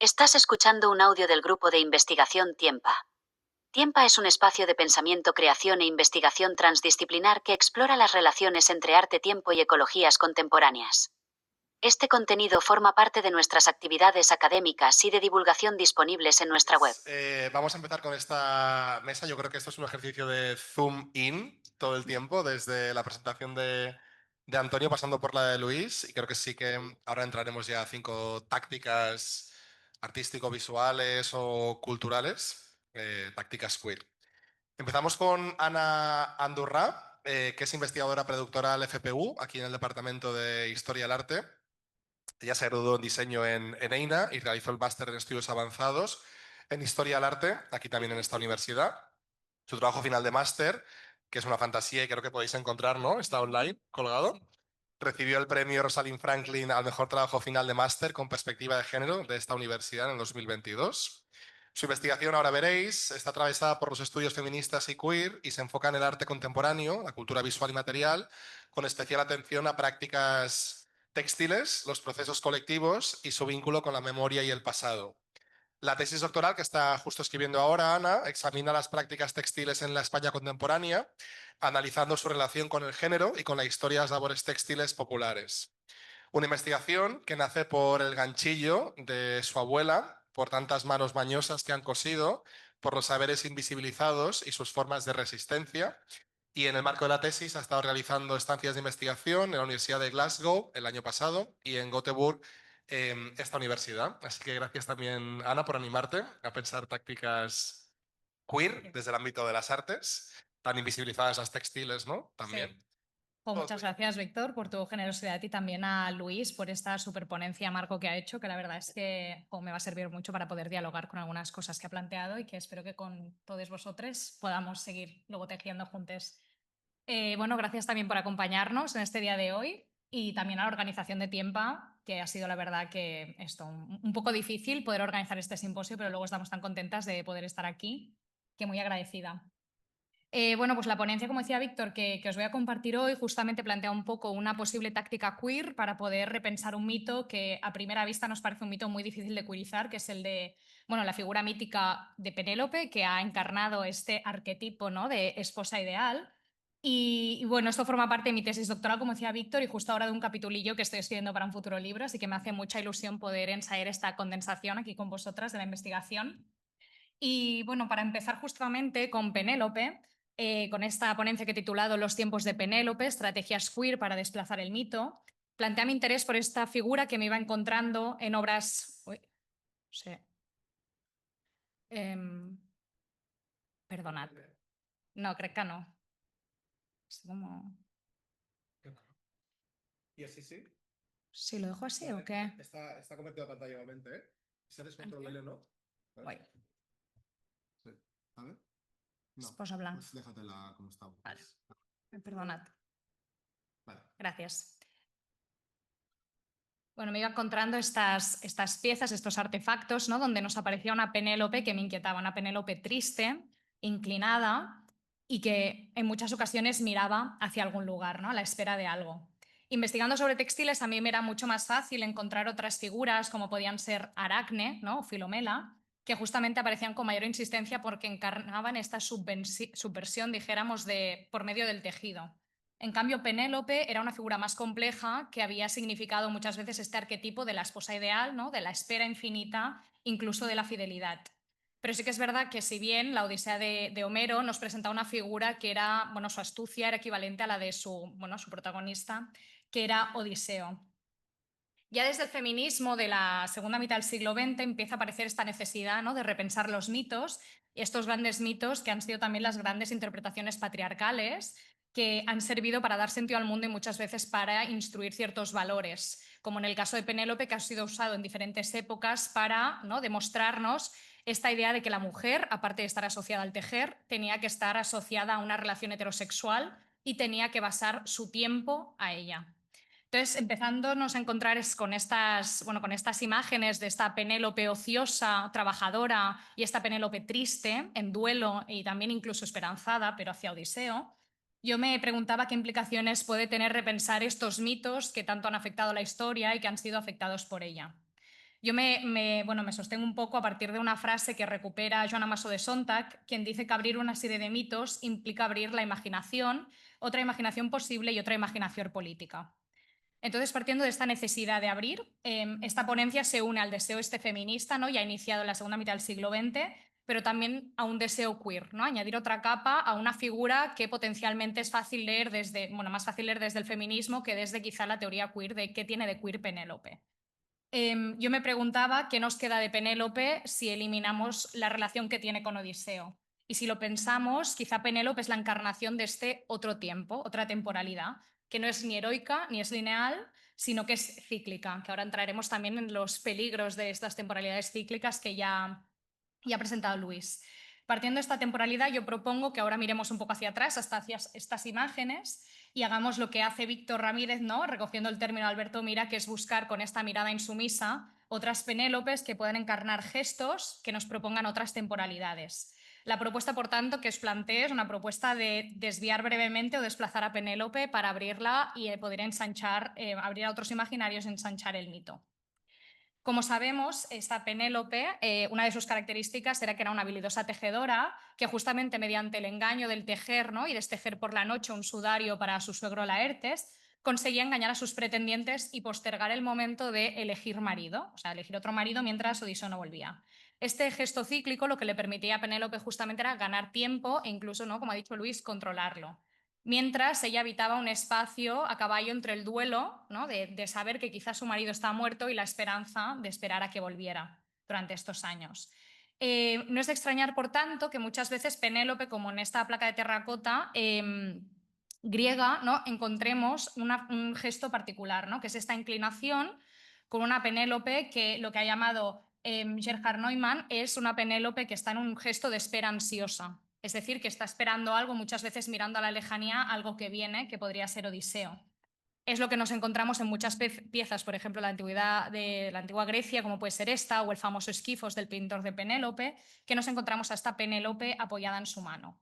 Estás escuchando un audio del grupo de investigación Tiempa. Tiempa es un espacio de pensamiento, creación e investigación transdisciplinar que explora las relaciones entre arte, tiempo y ecologías contemporáneas. Este contenido forma parte de nuestras actividades académicas y de divulgación disponibles en nuestra web. Vamos a empezar con esta mesa. Yo creo que esto es un ejercicio de zoom in todo el tiempo, desde la presentación de Antonio pasando por la de Luis. Y creo que sí que ahora entraremos ya a 5 tácticas artístico-visuales o culturales, tácticas queer. Empezamos con Ana Andurrá, que es investigadora predoctoral al FPU, aquí en el Departamento de Historia del Arte. Ella se graduó en diseño en EINA y realizó el máster en estudios avanzados en Historia del Arte, aquí también en esta universidad. Su trabajo final de máster, que es una fantasía y creo que podéis encontrar, ¿no? Está online, colgado. Recibió el premio Rosalind Franklin al mejor trabajo final de máster con perspectiva de género de esta universidad en el 2022. Su investigación, ahora veréis, está atravesada por los estudios feministas y queer y se enfoca en el arte contemporáneo, la cultura visual y material, con especial atención a prácticas textiles, los procesos colectivos y su vínculo con la memoria y el pasado. La tesis doctoral que está justo escribiendo ahora Ana examina las prácticas textiles en la España contemporánea, analizando su relación con el género y con la historia de las labores textiles populares. Una investigación que nace por el ganchillo de su abuela, por tantas manos mañosas que han cosido, por los saberes invisibilizados y sus formas de resistencia. Y en el marco de la tesis ha estado realizando estancias de investigación en la Universidad de Glasgow el año pasado y en Göteborg esta universidad. Así que gracias también, Ana, por animarte a pensar tácticas queer desde el ámbito de las artes, tan invisibilizadas las textiles, ¿no? También. Sí. Pues muchas gracias, Víctor, por tu generosidad y también a Luis por esta superponencia Marco que ha hecho, que la verdad es que me va a servir mucho para poder dialogar con algunas cosas que ha planteado y que espero que con todos vosotros podamos seguir luego tejiendo juntos. Bueno, gracias también por acompañarnos en este día de hoy y también a la organización de Tiempa, que ha sido la verdad que un poco difícil poder organizar este simposio, pero luego estamos tan contentas de poder estar aquí, que muy agradecida. Bueno, pues la ponencia, como decía Víctor, que os voy a compartir hoy, justamente plantea un poco una posible táctica queer para poder repensar un mito que a primera vista nos parece un mito muy difícil de queerizar, que es el de, bueno, la figura mítica de Penélope, que ha encarnado este arquetipo, ¿no?, de esposa ideal. Y bueno, esto forma parte de mi tesis doctoral, como decía Víctor, y justo ahora de un capitulillo que estoy escribiendo para un futuro libro, así que me hace mucha ilusión poder ensayar esta condensación aquí con vosotras de la investigación. Y bueno, para empezar justamente con Penélope, con esta ponencia que he titulado Los tiempos de Penélope, estrategias queer para desplazar el mito, plantea mi interés por esta figura que me iba encontrando en obras... Uy, sí. Perdonad. No, crec que no. És como... ¿Y así sí? Sí, ¿lo dejo así o qué? Está convertido a pantalla igualmente, ¿eh? Si haces control L, ¿no? Guai. Sí. A ver. Es posa blanc. Pues déjatela como está. Vale. Perdonad. Vale. Gracias. Bueno, me iba encontrando estas piezas, estos artefactos, ¿no?, donde nos aparecía una Penélope que me inquietaba, una Penélope triste, inclinada y que en muchas ocasiones miraba hacia algún lugar, ¿no?, a la espera de algo. Investigando sobre textiles a mí me era mucho más fácil encontrar otras figuras como podían ser Aracne, ¿no?, o Filomela, que justamente aparecían con mayor insistencia porque encarnaban esta subversión, dijéramos, por medio del tejido. En cambio, Penélope era una figura más compleja que había significado muchas veces este arquetipo de la esposa ideal, ¿no?, de la espera infinita, incluso de la fidelidad. Pero sí que es verdad que si bien la Odisea de Homero nos presenta una figura que era, bueno, su astucia era equivalente a la de su protagonista, que era Odiseo. Ya desde el feminismo de la segunda mitad del siglo XX empieza a aparecer esta necesidad, ¿no?, de repensar los mitos, estos grandes mitos que han sido también las grandes interpretaciones patriarcales que han servido para dar sentido al mundo y muchas veces para instruir ciertos valores, como en el caso de Penélope, que ha sido usado en diferentes épocas para, ¿no?, demostrarnos esta idea de que la mujer, aparte de estar asociada al tejer, tenía que estar asociada a una relación heterosexual y tenía que basar su tiempo a ella. Entonces, empezándonos a encontrar con estas imágenes de esta Penélope ociosa, trabajadora, y esta Penélope triste, en duelo y también incluso esperanzada, pero hacia Odiseo, yo me preguntaba qué implicaciones puede tener repensar estos mitos que tanto han afectado la historia y que han sido afectados por ella. Yo me sostengo un poco a partir de una frase que recupera Joan Amaso de Sontag, quien dice que abrir una serie de mitos implica abrir la imaginación, otra imaginación posible y otra imaginación política. Entonces, partiendo de esta necesidad de abrir, esta ponencia se une al deseo feminista, ¿no? Ya iniciado en la segunda mitad del siglo XX, pero también a un deseo queer, ¿no? Añadir otra capa a una figura que potencialmente es fácil leer más fácil leer desde el feminismo que desde quizá la teoría queer de qué tiene de queer Penélope. Yo me preguntaba qué nos queda de Penélope si eliminamos la relación que tiene con Odiseo. Y si lo pensamos, quizá Penélope es la encarnación de este otro tiempo, otra temporalidad, que no es ni heroica ni es lineal, sino que es cíclica, que ahora entraremos también en los peligros de estas temporalidades cíclicas que ya ha presentado Luis. Partiendo de esta temporalidad, yo propongo que ahora miremos un poco hacia atrás, hasta hacia estas imágenes, y hagamos lo que hace Víctor Ramírez, ¿no? Recogiendo el término de Alberto Mira, que es buscar con esta mirada insumisa otras Penélopes que puedan encarnar gestos que nos propongan otras temporalidades. La propuesta, por tanto, que os planteo es una propuesta de desviar brevemente o desplazar a Penélope para abrirla y poder ensanchar, abrir a otros imaginarios y ensanchar el mito. Como sabemos, esta Penélope, una de sus características era que era una habilidosa tejedora, que justamente mediante el engaño del tejer, ¿no? y destejer por la noche un sudario para su suegro Laertes, conseguía engañar a sus pretendientes y postergar el momento de elegir marido, o sea, elegir otro marido mientras Odiseo no volvía. Este gesto cíclico lo que le permitía a Penélope justamente era ganar tiempo e incluso, ¿no? como ha dicho Luis, controlarlo. Mientras ella habitaba un espacio a caballo entre el duelo, ¿no? de saber que quizás su marido está muerto y la esperanza de esperar a que volviera durante estos años. No es de extrañar, por tanto, que muchas veces Penélope, como en esta placa de terracota griega, ¿no? encontremos un gesto particular, ¿no? que es esta inclinación con una Penélope que lo que ha llamado Gerhard Neumann es una Penélope que está en un gesto de espera ansiosa. Es decir, que está esperando algo, muchas veces mirando a la lejanía, algo que viene, que podría ser Odiseo. Es lo que nos encontramos en muchas piezas, por ejemplo, de la antigua Grecia, como puede ser esta, o el famoso Esquifos del pintor de Penélope, que nos encontramos a esta Penélope apoyada en su mano.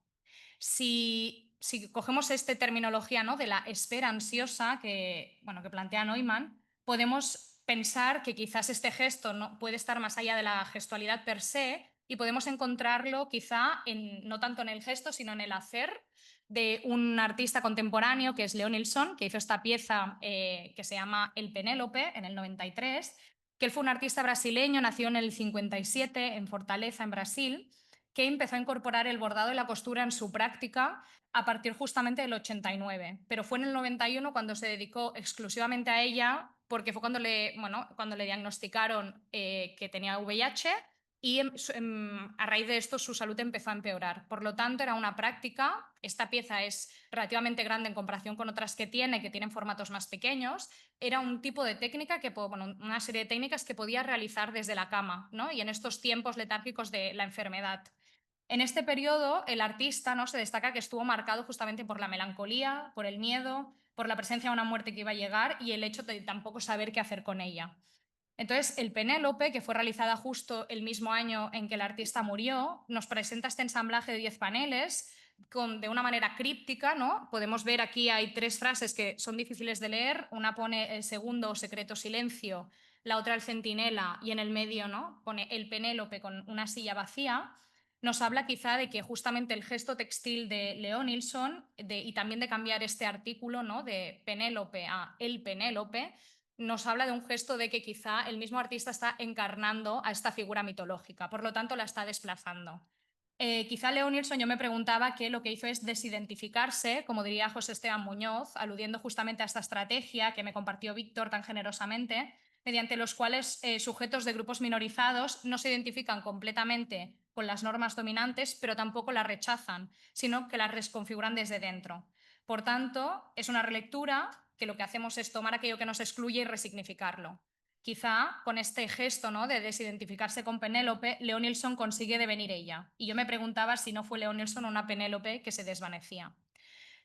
Si cogemos esta terminología, ¿no? de la espera ansiosa que plantea Neumann, podemos pensar que quizás este gesto no puede estar más allá de la gestualidad per se y podemos encontrarlo quizá no tanto en el gesto, sino en el hacer de un artista contemporáneo que es Leo Nilsson, que hizo esta pieza que se llama El Penélope en el 93, que él fue un artista brasileño, nació en el 57 en Fortaleza, en Brasil, que empezó a incorporar el bordado y la costura en su práctica a partir justamente del 89. Pero fue en el 91 cuando se dedicó exclusivamente a ella, porque fue cuando le diagnosticaron que tenía VIH y a raíz de esto su salud empezó a empeorar. Por lo tanto, era una práctica. Esta pieza es relativamente grande en comparación con otras que tienen formatos más pequeños. Era un tipo de técnica, una serie de técnicas que podía realizar desde la cama, ¿no? y en estos tiempos letárgicos de la enfermedad. En este periodo, el artista, ¿no? se destaca que estuvo marcado justamente por la melancolía, por el miedo, por la presencia de una muerte que iba a llegar y el hecho de tampoco saber qué hacer con ella. Entonces, el Penélope, que fue realizada justo el mismo año en que el artista murió, nos presenta este ensamblaje de 10 paneles de una manera críptica, ¿no? Podemos ver aquí hay 3 frases que son difíciles de leer. Una pone el segundo, secreto silencio, la otra el centinela y en el medio, ¿no? pone el Penélope con una silla vacía. Nos habla quizá de que justamente el gesto textil de Leo Nilsson y también de cambiar este artículo, ¿no? de Penélope a el Penélope, nos habla de un gesto de que quizá el mismo artista está encarnando a esta figura mitológica, por lo tanto la está desplazando. Quizá Leo Nilsson, yo me preguntaba que lo que hizo es desidentificarse, como diría José Esteban Muñoz, aludiendo justamente a esta estrategia que me compartió Víctor tan generosamente, mediante los cuales sujetos de grupos minorizados no se identifican completamente con las normas dominantes, pero tampoco las rechazan, sino que las reconfiguran desde dentro. Por tanto, es una relectura que lo que hacemos es tomar aquello que nos excluye y resignificarlo. Quizá con este gesto, ¿no? de desidentificarse con Penélope, Leo Nilsson consigue devenir ella. Y yo me preguntaba si no fue Leo Nilsson una Penélope que se desvanecía.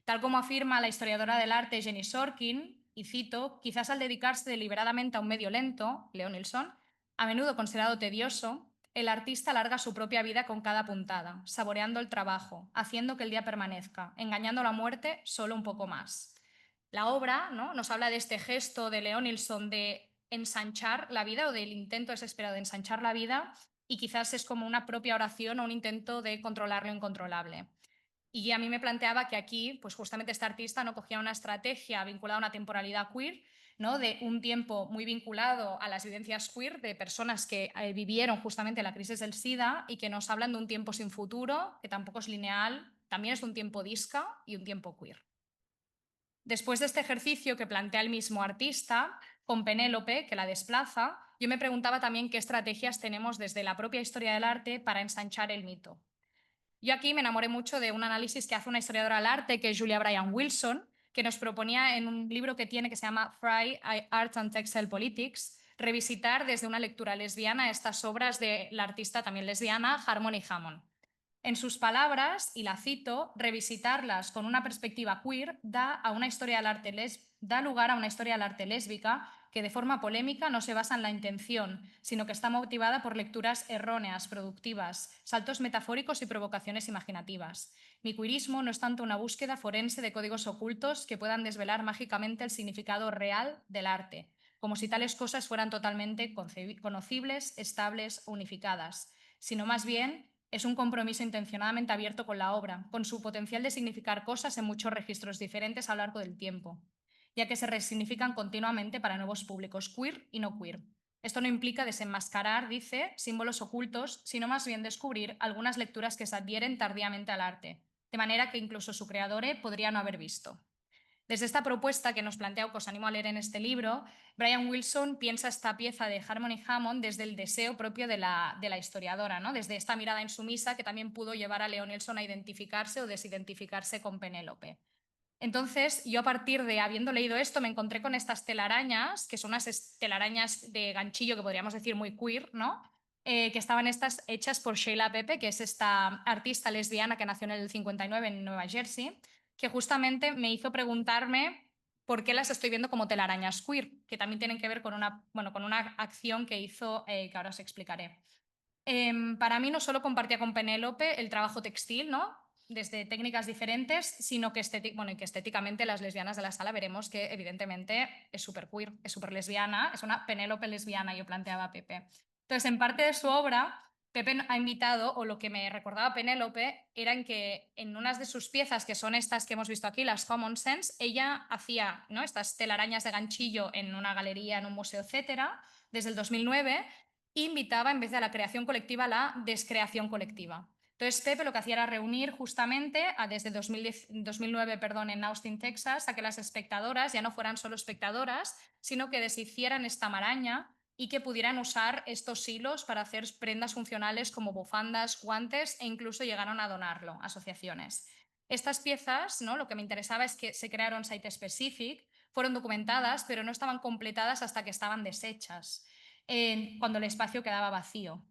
Tal como afirma la historiadora del arte Jenny Sorkin, y cito, quizás al dedicarse deliberadamente a un medio lento, Leo Nilsson, a menudo considerado tedioso, el artista alarga su propia vida con cada puntada, saboreando el trabajo, haciendo que el día permanezca, engañando a la muerte solo un poco más. La obra, ¿no? nos habla de este gesto de Leo Nilsson de ensanchar la vida o del intento desesperado de ensanchar la vida, y quizás es como una propia oración o un intento de controlar lo incontrolable. Y a mí me planteaba que aquí, pues justamente este artista no cogía una estrategia vinculada a una temporalidad queer, ¿no? De un tiempo muy vinculado a las vivencias queer de personas que vivieron justamente la crisis del SIDA y que nos hablan de un tiempo sin futuro, que tampoco es lineal, también es un tiempo disca y un tiempo queer. Después de este ejercicio que plantea el mismo artista, con Penélope, que la desplaza, yo me preguntaba también qué estrategias tenemos desde la propia historia del arte para ensanchar el mito. Yo aquí me enamoré mucho de un análisis que hace una historiadora del arte, que es Julia Bryan Wilson, que nos proponía en un libro que tiene que se llama Fry, Art and Textile Politics, revisitar desde una lectura lesbiana estas obras de la artista también lesbiana Harmony Hammond. En sus palabras, y la cito, revisitarlas con una perspectiva queer da lugar a una historia del arte lésbica que de forma polémica no se basa en la intención, sino que está motivada por lecturas erróneas, productivas, saltos metafóricos y provocaciones imaginativas. Mi queerismo no es tanto una búsqueda forense de códigos ocultos que puedan desvelar mágicamente el significado real del arte, como si tales cosas fueran totalmente conocibles, estables o unificadas, sino más bien es un compromiso intencionadamente abierto con la obra, con su potencial de significar cosas en muchos registros diferentes a lo largo del tiempo, ya que se resignifican continuamente para nuevos públicos queer y no queer. Esto no implica desenmascarar, dice, símbolos ocultos, sino más bien descubrir algunas lecturas que se adhieren tardíamente al arte, de manera que incluso su creador podría no haber visto. Desde esta propuesta que nos plantea o que os animo a leer en este libro, Bryan Wilson piensa esta pieza de Harmony Hammond desde el deseo propio de la historiadora, ¿no? Desde esta mirada insumisa que también pudo llevar a Leo Nelson a identificarse o desidentificarse con Penélope. Entonces, yo a partir de habiendo leído esto, me encontré con estas telarañas, que son unas telarañas de ganchillo que podríamos decir muy queer, ¿no? Que estaban hechas por Sheila Pepe, que es esta artista lesbiana que nació en el 59 en Nueva Jersey, que justamente me hizo preguntarme por qué las estoy viendo como telarañas queer, que también tienen que ver con con una acción que hizo, que ahora os explicaré. Para mí no solo compartía con Penélope el trabajo textil, ¿no? Desde técnicas diferentes, sino que, que estéticamente las lesbianas de la sala veremos que evidentemente es súper queer, es súper lesbiana, es una Penélope lesbiana, yo planteaba a Pepe. Entonces, en parte de su obra, Pepe ha invitado, o lo que me recordaba Penélope, era en que en unas de sus piezas, que son estas que hemos visto aquí, las Common Sense, ella hacía, ¿no?, estas telarañas de ganchillo en una galería, en un museo, etcétera, desde el 2009, invitaba, en vez de a la creación colectiva, a la descreación colectiva. Entonces, Pepe lo que hacía era reunir justamente desde 2009 en Austin, Texas, a que las espectadoras ya no fueran solo espectadoras, sino que deshicieran esta maraña y que pudieran usar estos hilos para hacer prendas funcionales como bufandas, guantes, e incluso llegaron a donarlo a asociaciones. Estas piezas, ¿no?, lo que me interesaba es que se crearon site specific, fueron documentadas, pero no estaban completadas hasta que estaban deshechas, cuando el espacio quedaba vacío.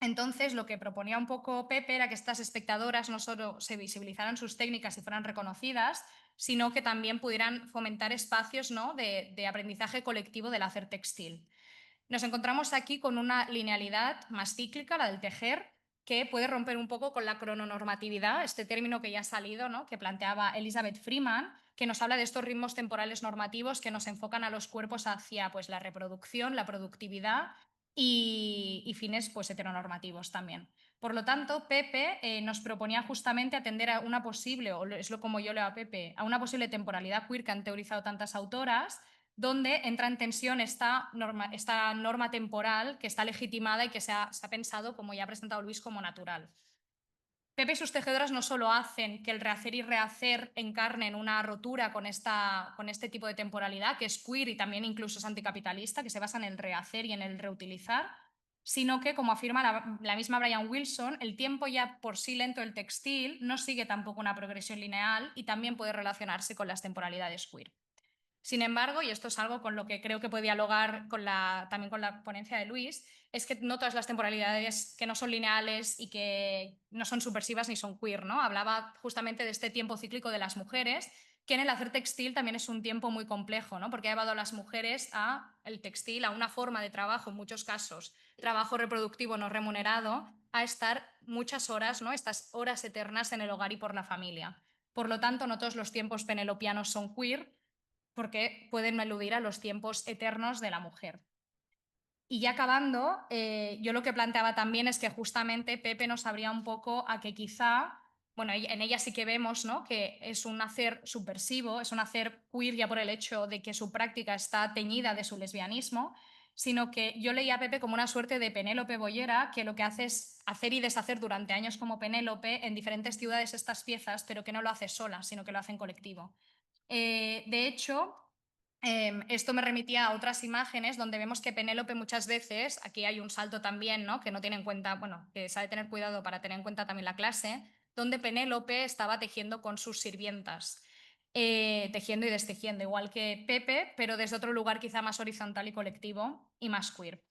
Entonces, lo que proponía un poco Pepe era que estas espectadoras no solo se visibilizaran sus técnicas y fueran reconocidas, sino que también pudieran fomentar espacios, ¿no?, de aprendizaje colectivo del hacer textil. Nos encontramos aquí con una linealidad más cíclica, la del tejer, que puede romper un poco con la crononormatividad, este término que ya ha salido, ¿no?, que planteaba Elizabeth Freeman, que nos habla de estos ritmos temporales normativos que nos enfocan a los cuerpos hacia, pues, la reproducción, la productividad y fines, pues, heteronormativos también. Por lo tanto, Pepe nos proponía justamente atender a una posible, o es lo como yo leo a Pepe, a una posible temporalidad queer que han teorizado tantas autoras, donde entra en tensión esta norma temporal que está legitimada y que se ha pensado, como ya ha presentado Luis, como natural. Pepe y sus tejedoras no solo hacen que el rehacer y rehacer encarnen una rotura con este tipo de temporalidad, que es queer y también incluso es anticapitalista, que se basa en el rehacer y en el reutilizar, sino que, como afirma la misma Bryan Wilson, el tiempo ya por sí lento del textil no sigue tampoco una progresión lineal y también puede relacionarse con las temporalidades queer. Sin embargo, y esto es algo con lo que creo que puede dialogar también con la ponencia de Luis, es que no todas las temporalidades que no son lineales y que no son subversivas ni son queer, ¿no? Hablaba justamente de este tiempo cíclico de las mujeres, que en el hacer textil también es un tiempo muy complejo, ¿no?, porque ha llevado a las mujeres el textil, a una forma de trabajo, en muchos casos, trabajo reproductivo no remunerado, a estar muchas horas, ¿no?, estas horas eternas en el hogar y por la familia. Por lo tanto, no todos los tiempos penelopianos son queer. porque pueden eludir a los tiempos eternos de la mujer. Y ya acabando, yo lo que planteaba también es que justamente Pepe nos abría un poco a que quizá, bueno, en ella sí que vemos, ¿no?, que es un hacer subversivo, es un hacer queer ya por el hecho de que su práctica está teñida de su lesbianismo, sino que yo leía a Pepe como una suerte de Penélope Boyera, que lo que hace es hacer y deshacer durante años como Penélope en diferentes ciudades estas piezas, pero que no lo hace sola, sino que lo hace en colectivo. De hecho, esto me remitía a otras imágenes donde vemos que Penélope muchas veces, aquí hay un salto también, ¿no?, que no tiene en cuenta, bueno, que sabe tener cuidado para tener en cuenta también la clase, donde Penélope estaba tejiendo con sus sirvientas, tejiendo y destejiendo, igual que Pepe, pero desde otro lugar quizá más horizontal y colectivo y más queer.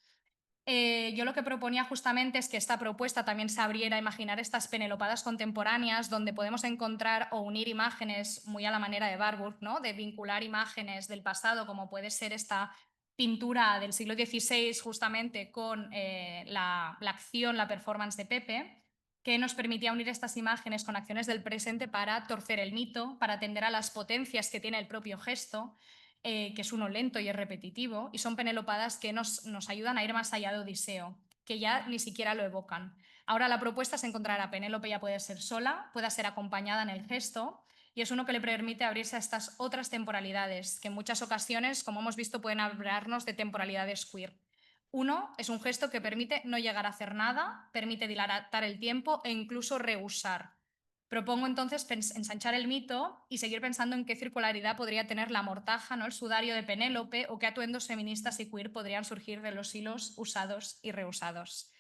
Yo lo que proponía justamente es que esta propuesta también se abriera a imaginar estas penelopadas contemporáneas donde podemos encontrar o unir imágenes muy a la manera de Warburg, ¿no?, de vincular imágenes del pasado, como puede ser esta pintura del siglo XVI justamente con la acción, la performance de Pepe, que nos permitía unir estas imágenes con acciones del presente para torcer el mito, para atender a las potencias que tiene el propio gesto, que es uno lento y es repetitivo, y son penelopadas que nos ayudan a ir más allá de Odiseo, que ya ni siquiera lo evocan. Ahora la propuesta es encontrar a Penélope, ya puede ser sola, pueda ser acompañada en el gesto, y es uno que le permite abrirse a estas otras temporalidades, que en muchas ocasiones, como hemos visto, pueden hablarnos de temporalidades queer. Uno es un gesto que permite no llegar a hacer nada, permite dilatar el tiempo e incluso rehusar. Propongo entonces ensanchar el mito y seguir pensando en qué circularidad podría tener la mortaja, ¿no?, el sudario de Penélope, o qué atuendos feministas y queer podrían surgir de los hilos usados y reusados.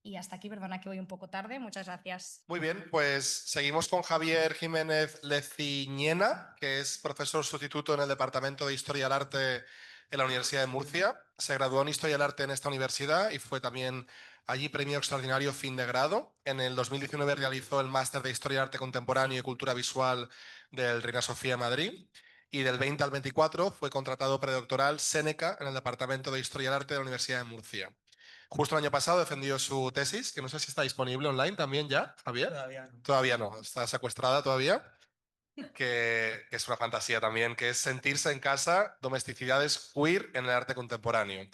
Y hasta aquí, perdona que voy un poco tarde. Muchas gracias. Muy bien, pues seguimos con Javier Jiménez Leciñena, que es profesor sustituto en el Departamento de Historia del Arte en la Universidad de Murcia. Se graduó en Historia del Arte en esta universidad y fue también allí premio extraordinario fin de grado. En el 2019 realizó el máster de Historia del Arte Contemporáneo y Cultura Visual del Reina Sofía de Madrid. Y del 20 al 24 fue contratado predoctoral Séneca en el Departamento de Historia del Arte de la Universidad de Murcia. Justo el año pasado defendió su tesis, que no sé si está disponible online también ya, Javier. Todavía no. Todavía no, está secuestrada todavía, que es una fantasía también, que es Sentirse en casa, domesticidades queer en el arte contemporáneo,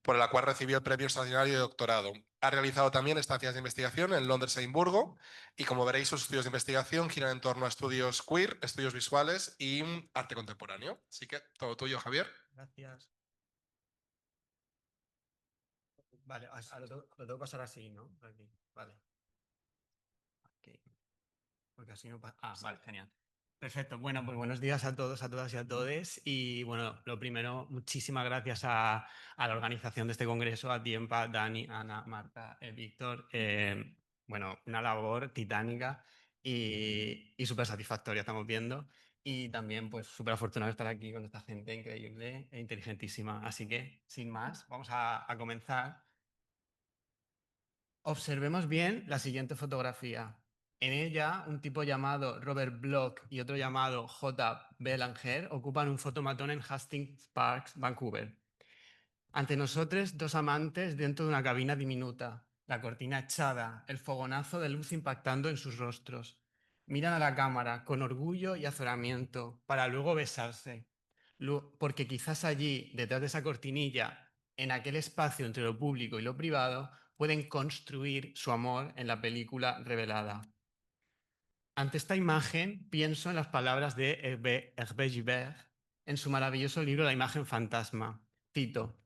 por la cual recibió el premio extraordinario de doctorado. Ha realizado también estancias de investigación en Londres e Edimburgo y, como veréis, sus estudios de investigación giran en torno a estudios queer, estudios visuales y arte contemporáneo. Así que todo tuyo, Javier. Gracias. Vale, lo tengo que pasar así, ¿no? Aquí, vale. Ok. Porque así no pasa. Ah, vale, genial. Perfecto. Bueno, pues buenos días a todos, a todas y a todes. Y bueno, lo primero, muchísimas gracias a la organización de este congreso, a Tiempa, Dani, Ana, Marta, Víctor. Bueno, una labor titánica y súper satisfactoria, estamos viendo. Y también, pues, súper afortunado de estar aquí con esta gente increíble e inteligentísima. Así que, sin más, vamos a comenzar. Observemos bien la siguiente fotografía. En ella, un tipo llamado Robert Bloch y otro llamado J. Belanger ocupan un fotomatón en Hastings Park, Vancouver. Ante nosotros, dos amantes dentro de una cabina diminuta, la cortina echada, el fogonazo de luz impactando en sus rostros. Miran a la cámara con orgullo y azoramiento para luego besarse. Porque quizás allí, detrás de esa cortinilla, en aquel espacio entre lo público y lo privado, pueden construir su amor en la película revelada. Ante esta imagen, pienso en las palabras de Hervé Gibert en su maravilloso libro La imagen fantasma. Cito: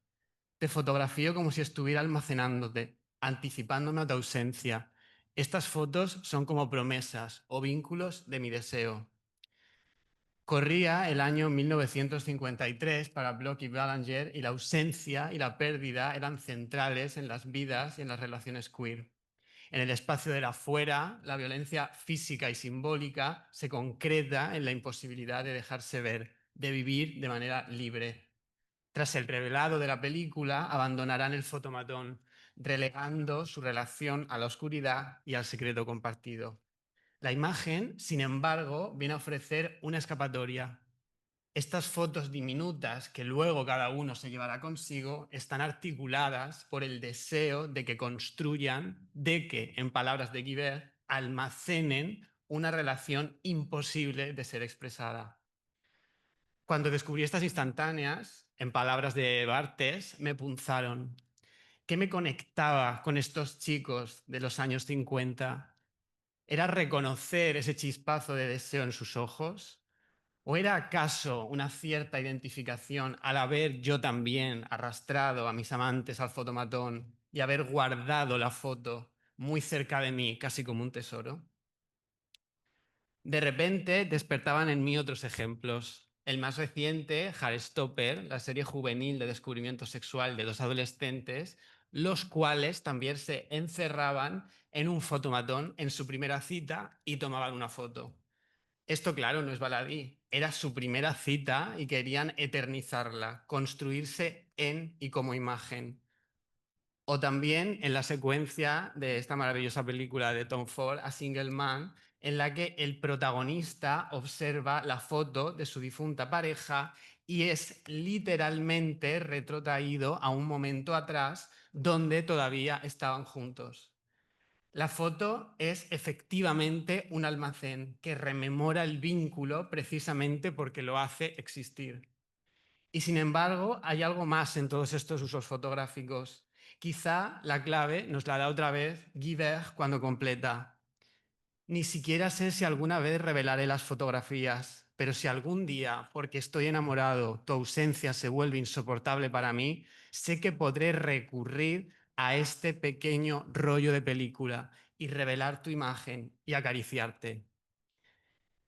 te fotografío como si estuviera almacenándote, anticipándome a tu ausencia. Estas fotos son como promesas o vínculos de mi deseo. Corría el año 1953 para Bloch y Belanger y la ausencia y la pérdida eran centrales en las vidas y en las relaciones queer. En el espacio del afuera, la violencia física y simbólica se concreta en la imposibilidad de dejarse ver, de vivir de manera libre. Tras el revelado de la película, abandonarán el fotomatón, relegando su relación a la oscuridad y al secreto compartido. La imagen, sin embargo, viene a ofrecer una escapatoria. Estas fotos diminutas que luego cada uno se llevará consigo están articuladas por el deseo de que construyan, de que, en palabras de Guibert, almacenen una relación imposible de ser expresada. Cuando descubrí estas instantáneas, en palabras de Barthes, me punzaron. ¿Qué me conectaba con estos chicos de los años 50? ¿Era reconocer ese chispazo de deseo en sus ojos? ¿O era acaso una cierta identificación al haber yo también arrastrado a mis amantes al fotomatón y haber guardado la foto muy cerca de mí, casi como un tesoro? De repente despertaban en mí otros ejemplos. El más reciente, Heartstopper, la serie juvenil de descubrimiento sexual de dos adolescentes, los cuales también se encerraban en un fotomatón en su primera cita y tomaban una foto. Esto, claro, no es baladí. Era su primera cita y querían eternizarla, construirse en y como imagen. O también en la secuencia de esta maravillosa película de Tom Ford, A Single Man, en la que el protagonista observa la foto de su difunta pareja y es literalmente retrotraído a un momento atrás donde todavía estaban juntos. La foto es efectivamente un almacén que rememora el vínculo precisamente porque lo hace existir. Y sin embargo, hay algo más en todos estos usos fotográficos. Quizá la clave nos la da otra vez Guibert cuando completa. Ni siquiera sé si alguna vez revelaré las fotografías, pero si algún día, porque estoy enamorado, tu ausencia se vuelve insoportable para mí, sé que podré recurrir a este pequeño rollo de película y revelar tu imagen y acariciarte.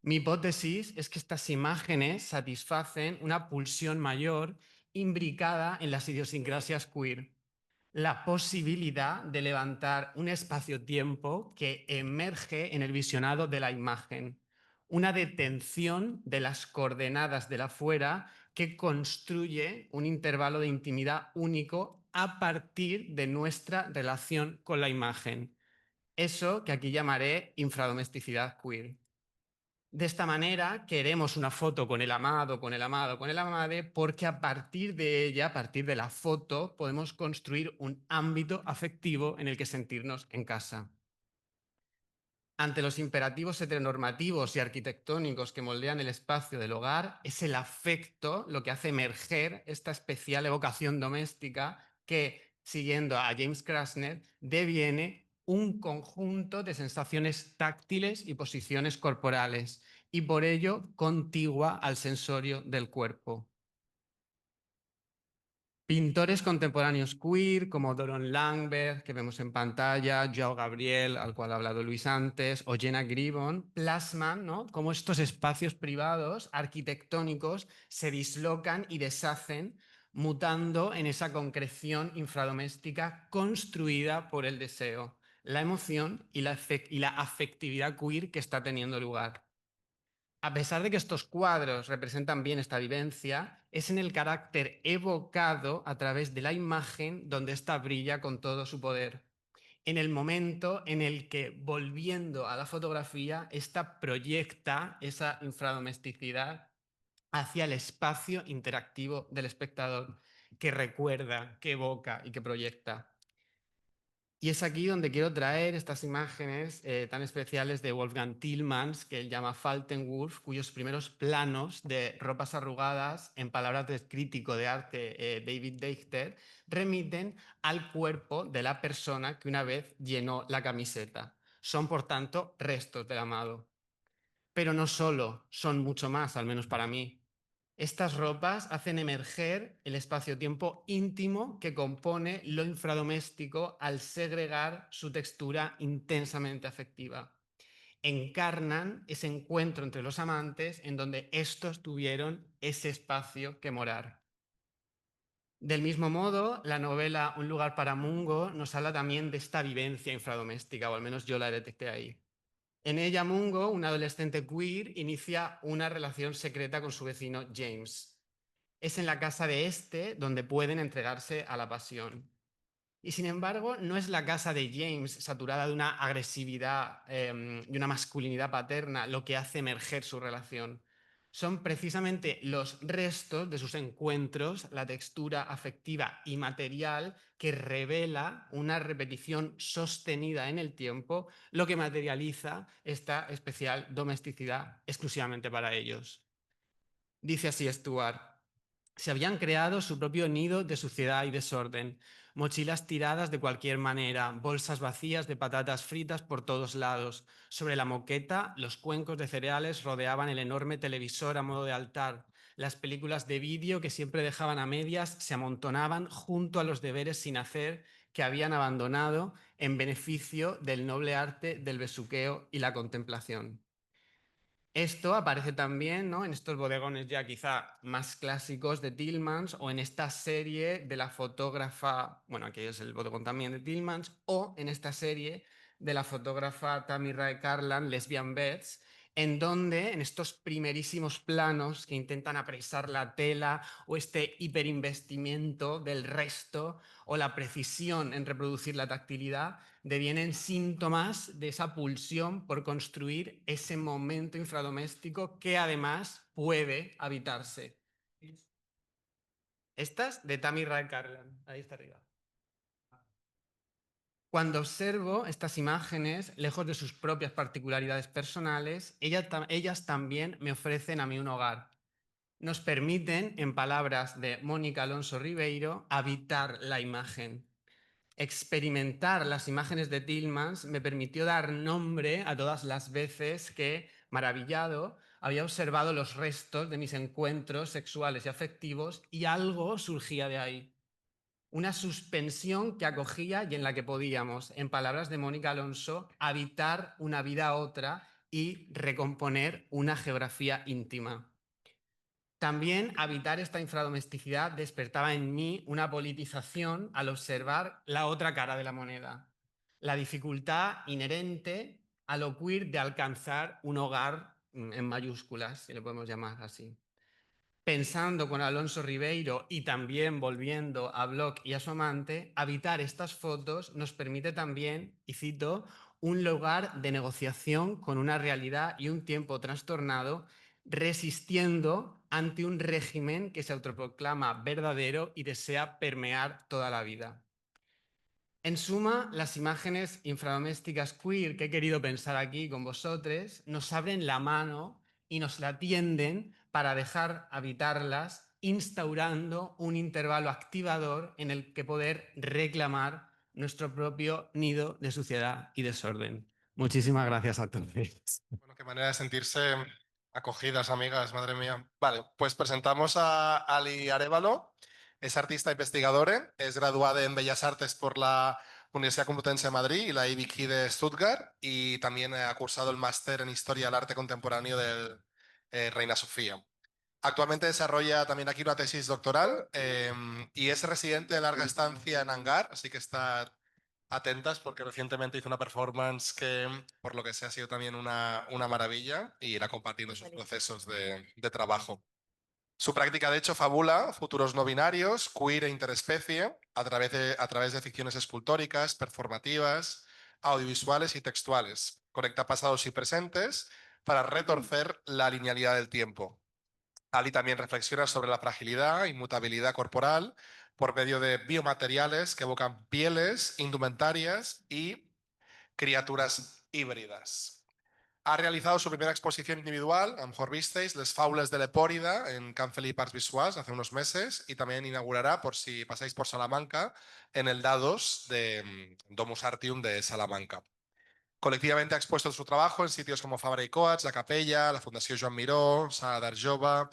Mi hipótesis es que estas imágenes satisfacen una pulsión mayor imbricada en las idiosincrasias queer. La posibilidad de levantar un espacio-tiempo que emerge en el visionado de la imagen. Una detención de las coordenadas del afuera que construye un intervalo de intimidad único a partir de nuestra relación con la imagen. Eso que aquí llamaré infradomesticidad queer. De esta manera queremos una foto con el amado, con el amado, con el amade, porque a partir de ella, a partir de la foto, podemos construir un ámbito afectivo en el que sentirnos en casa. Ante los imperativos heteronormativos y arquitectónicos que moldean el espacio del hogar, es el afecto lo que hace emerger esta especial evocación doméstica que, siguiendo a James Krasner, deviene un conjunto de sensaciones táctiles y posiciones corporales, y por ello contigua al sensorio del cuerpo. Pintores contemporáneos queer como Doron Langberg, que vemos en pantalla, Joao Gabriel, al cual ha hablado Luis antes, o Jenna Gribon, plasman, ¿no?, cómo estos espacios privados arquitectónicos se dislocan y deshacen, mutando en esa concreción infradoméstica construida por el deseo, la emoción y la afectividad queer que está teniendo lugar. A pesar de que estos cuadros representan bien esta vivencia, es en el carácter evocado a través de la imagen donde ésta brilla con todo su poder. En el momento en el que, volviendo a la fotografía, ésta proyecta esa infradomesticidad hacia el espacio interactivo del espectador, que recuerda, que evoca y que proyecta. Y es aquí donde quiero traer estas imágenes tan especiales de Wolfgang Tillmans, que él llama Faltenwurf, cuyos primeros planos de ropas arrugadas, en palabras del crítico de arte David Deichter, remiten al cuerpo de la persona que una vez llenó la camiseta. Son, por tanto, restos del amado. Pero no solo, son mucho más, al menos para mí. Estas ropas hacen emerger el espacio-tiempo íntimo que compone lo infradoméstico al segregar su textura intensamente afectiva. Encarnan ese encuentro entre los amantes en donde estos tuvieron ese espacio que morar. Del mismo modo, la novela Un lugar para Mungo nos habla también de esta vivencia infradoméstica, o al menos yo la detecté ahí. En ella, Mungo, un adolescente queer, inicia una relación secreta con su vecino James. Es en la casa de este donde pueden entregarse a la pasión. Y sin embargo, no es la casa de James, saturada de una agresividad y una masculinidad paterna, lo que hace emerger su relación. Son precisamente los restos de sus encuentros, la textura afectiva y material que revela una repetición sostenida en el tiempo, lo que materializa esta especial domesticidad exclusivamente para ellos. Dice así Stuart: se habían creado su propio nido de suciedad y desorden, mochilas tiradas de cualquier manera, bolsas vacías de patatas fritas por todos lados. Sobre la moqueta, los cuencos de cereales rodeaban el enorme televisor a modo de altar. Las películas de vídeo que siempre dejaban a medias se amontonaban junto a los deberes sin hacer que habían abandonado en beneficio del noble arte del besuqueo y la contemplación. Esto aparece también, ¿no?, en estos bodegones ya quizá más clásicos de Tillmans, o en esta serie de la fotógrafa, bueno, aquí es el bodegón también de Tillmans, o en esta serie de la fotógrafa Tammy Rae Carland, Lesbian Beds, en donde en estos primerísimos planos que intentan apresar la tela, o este hiperinvestimiento del resto, o la precisión en reproducir la tactilidad, devienen síntomas de esa pulsión por construir ese momento infradoméstico que además puede habitarse. Estas de Tammy Rae Carland, ahí está arriba. Cuando observo estas imágenes, lejos de sus propias particularidades personales, ellas también me ofrecen a mí un hogar. Nos permiten, en palabras de Mónica Alonso Ribeiro, habitar la imagen. Experimentar las imágenes de Tillmans me permitió dar nombre a todas las veces que, maravillado, había observado los restos de mis encuentros sexuales y afectivos, y algo surgía de ahí. Una suspensión que acogía y en la que podíamos, en palabras de Mónica Alonso, habitar una vida a otra y recomponer una geografía íntima. También habitar esta infradomesticidad despertaba en mí una politización al observar la otra cara de la moneda, la dificultad inherente a lo queer de alcanzar un hogar en mayúsculas, si le podemos llamar así. Pensando con Alonso Ribeiro y también volviendo a Bloch y a su amante, habitar estas fotos nos permite también, y cito, un lugar de negociación con una realidad y un tiempo trastornado, resistiendo ante un régimen que se autoproclama verdadero y desea permear toda la vida. En suma, las imágenes infradomésticas queer que he querido pensar aquí con vosotros nos abren la mano y nos la tienden para dejar habitarlas, instaurando un intervalo activador en el que poder reclamar nuestro propio nido de suciedad y desorden. Muchísimas gracias a todos. Bueno, qué manera de sentirse acogidas, amigas, madre mía. Vale, pues presentamos a Ali Arévalo. Es artista investigadora, es graduada en Bellas Artes por la Universidad Complutense de Madrid y la IBK de Stuttgart, y también ha cursado el máster en Historia del Arte Contemporáneo del Reina Sofía. Actualmente desarrolla también aquí una tesis doctoral y es residente de larga estancia en Hangar, así que está atentas porque recientemente hizo una performance que, por lo que sé, ha sido también una maravilla, y irá compartiendo sus procesos de trabajo. Su práctica, de hecho, fabula futuros no binarios, queer e interespecie, a través de ficciones escultóricas, performativas, audiovisuales y textuales. Conecta pasados y presentes para retorcer la linealidad del tiempo. Ali también reflexiona sobre la fragilidad y mutabilidad corporal por medio de biomateriales que evocan pieles, indumentarias y criaturas híbridas. Ha realizado su primera exposición individual, a lo mejor visteis, Les Faules de l'Epòrida, en Can Felip Arts Visuals, hace unos meses, y también inaugurará, por si pasáis por Salamanca, en el Dados de Domus Artium de Salamanca. Colectivamente ha expuesto su trabajo en sitios como Fabra i Coats, La Capella, la Fundación Joan Miró, Sala d'Arjova,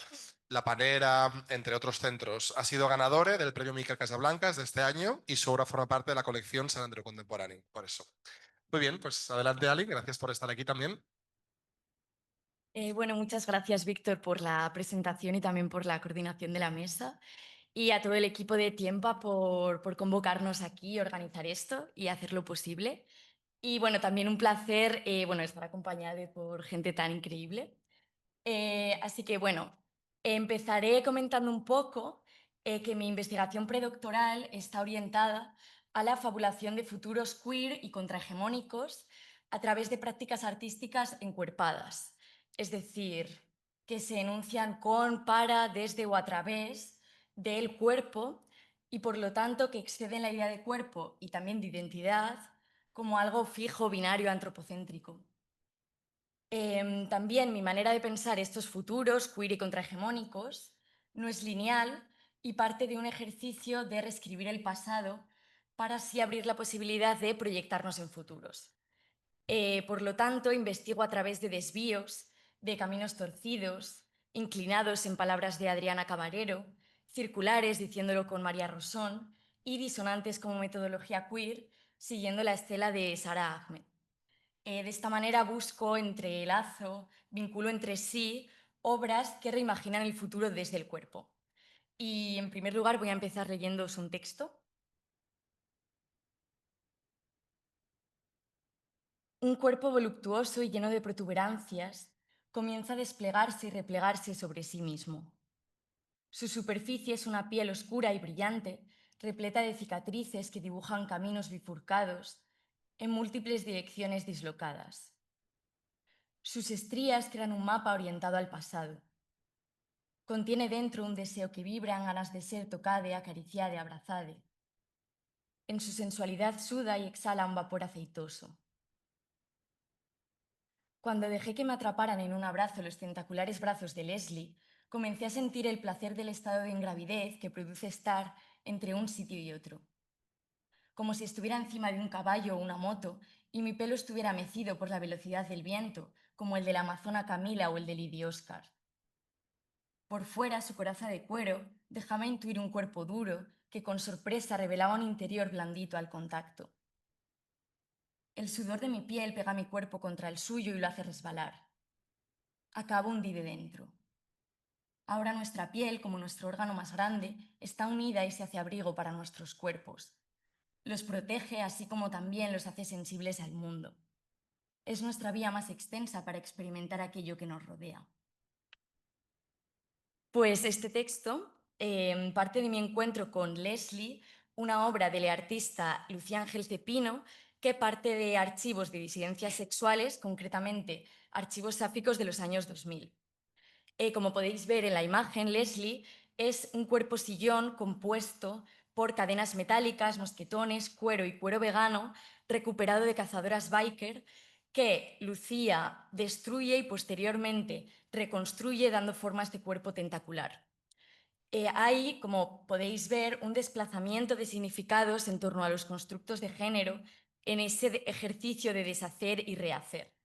La Panera, entre otros centros. Ha sido ganadora del premio Miquel Casablancas de este año y su obra forma parte de la colección San Andreu Contemporáneo, por eso. Muy bien, pues adelante, Ali, gracias por estar aquí también. Bueno, muchas gracias, Víctor, por la presentación y también por la coordinación de la mesa, y a todo el equipo de Tiempa por convocarnos aquí, organizar esto y hacerlo posible. Y bueno, también un placer estar acompañada por gente tan increíble. Así que bueno, empezaré comentando un poco que mi investigación predoctoral está orientada a la fabulación de futuros queer y contrahegemónicos a través de prácticas artísticas encuerpadas, es decir, que se enuncian con, para, desde o a través del cuerpo, y por lo tanto que exceden la idea de cuerpo y también de identidad como algo fijo, binario, antropocéntrico. También mi manera de pensar estos futuros queer y contrahegemónicos no es lineal y parte de un ejercicio de reescribir el pasado para así abrir la posibilidad de proyectarnos en futuros. Por lo tanto, investigo a través de desvíos, de caminos torcidos, inclinados en palabras de Adriana Camarero, circulares, diciéndolo con María Rosón, y disonantes como metodología queer, siguiendo la estela de Sara Ahmed. De esta manera busco, entrelazo, vinculo entre sí obras que reimaginan el futuro desde el cuerpo. Y en primer lugar voy a empezar leyéndoos un texto. Un cuerpo voluptuoso y lleno de protuberancias comienza a desplegarse y replegarse sobre sí mismo. Su superficie es una piel oscura y brillante, repleta de cicatrices que dibujan caminos bifurcados en múltiples direcciones dislocadas. Sus estrías crean un mapa orientado al pasado. Contiene dentro un deseo que vibra en ganas de ser tocade, acariciade, abrazade. En su sensualidad suda y exhala un vapor aceitoso. Cuando dejé que me atraparan en un abrazo los tentaculares brazos de Leslie, comencé a sentir el placer del estado de ingravidez que produce estar entre un sitio y otro. Como si estuviera encima de un caballo o una moto y mi pelo estuviera mecido por la velocidad del viento, como el de la amazona Camila o el de Lady Oscar. Por fuera, su coraza de cuero dejaba intuir un cuerpo duro que con sorpresa revelaba un interior blandito al contacto. El sudor de mi piel pega mi cuerpo contra el suyo y lo hace resbalar. Acabo hundí de dentro. Ahora nuestra piel, como nuestro órgano más grande, está unida y se hace abrigo para nuestros cuerpos. Los protege así como también los hace sensibles al mundo. Es nuestra vía más extensa para experimentar aquello que nos rodea. Pues este texto parte de mi encuentro con Leslie, una obra del artista Lucía Ángel Cepino, que parte de archivos de disidencias sexuales, concretamente archivos sáficos de los años 2000. Como podéis ver en la imagen, Leslie es un cuerpo sillón compuesto por cadenas metálicas, mosquetones, cuero y cuero vegano, recuperado de cazadoras biker, que Lucía destruye y posteriormente reconstruye dando forma a este cuerpo tentacular. Hay, como podéis ver, un desplazamiento de significados en torno a los constructos de género en ese ejercicio de deshacer y rehacer.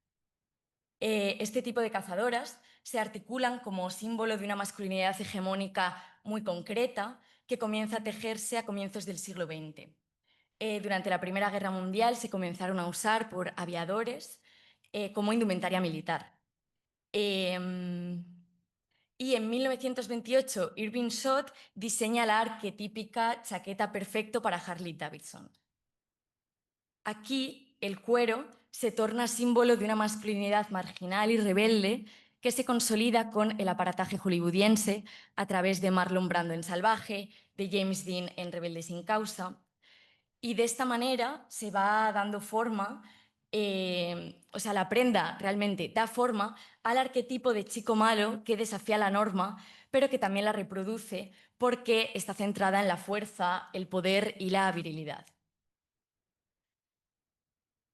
Este tipo de cazadoras se articulan como símbolo de una masculinidad hegemónica muy concreta que comienza a tejerse a comienzos del siglo XX. Durante la Primera Guerra Mundial se comenzaron a usar por aviadores como indumentaria militar. Y en 1928, Irving Schott diseña la arquetípica chaqueta perfecto para Harley Davidson. Aquí, el cuero se torna símbolo de una masculinidad marginal y rebelde que se consolida con el aparataje hollywoodiense a través de Marlon Brando en Salvaje, de James Dean en Rebelde sin causa. Y de esta manera se va dando forma, la prenda realmente da forma al arquetipo de chico malo que desafía la norma, pero que también la reproduce porque está centrada en la fuerza, el poder y la virilidad.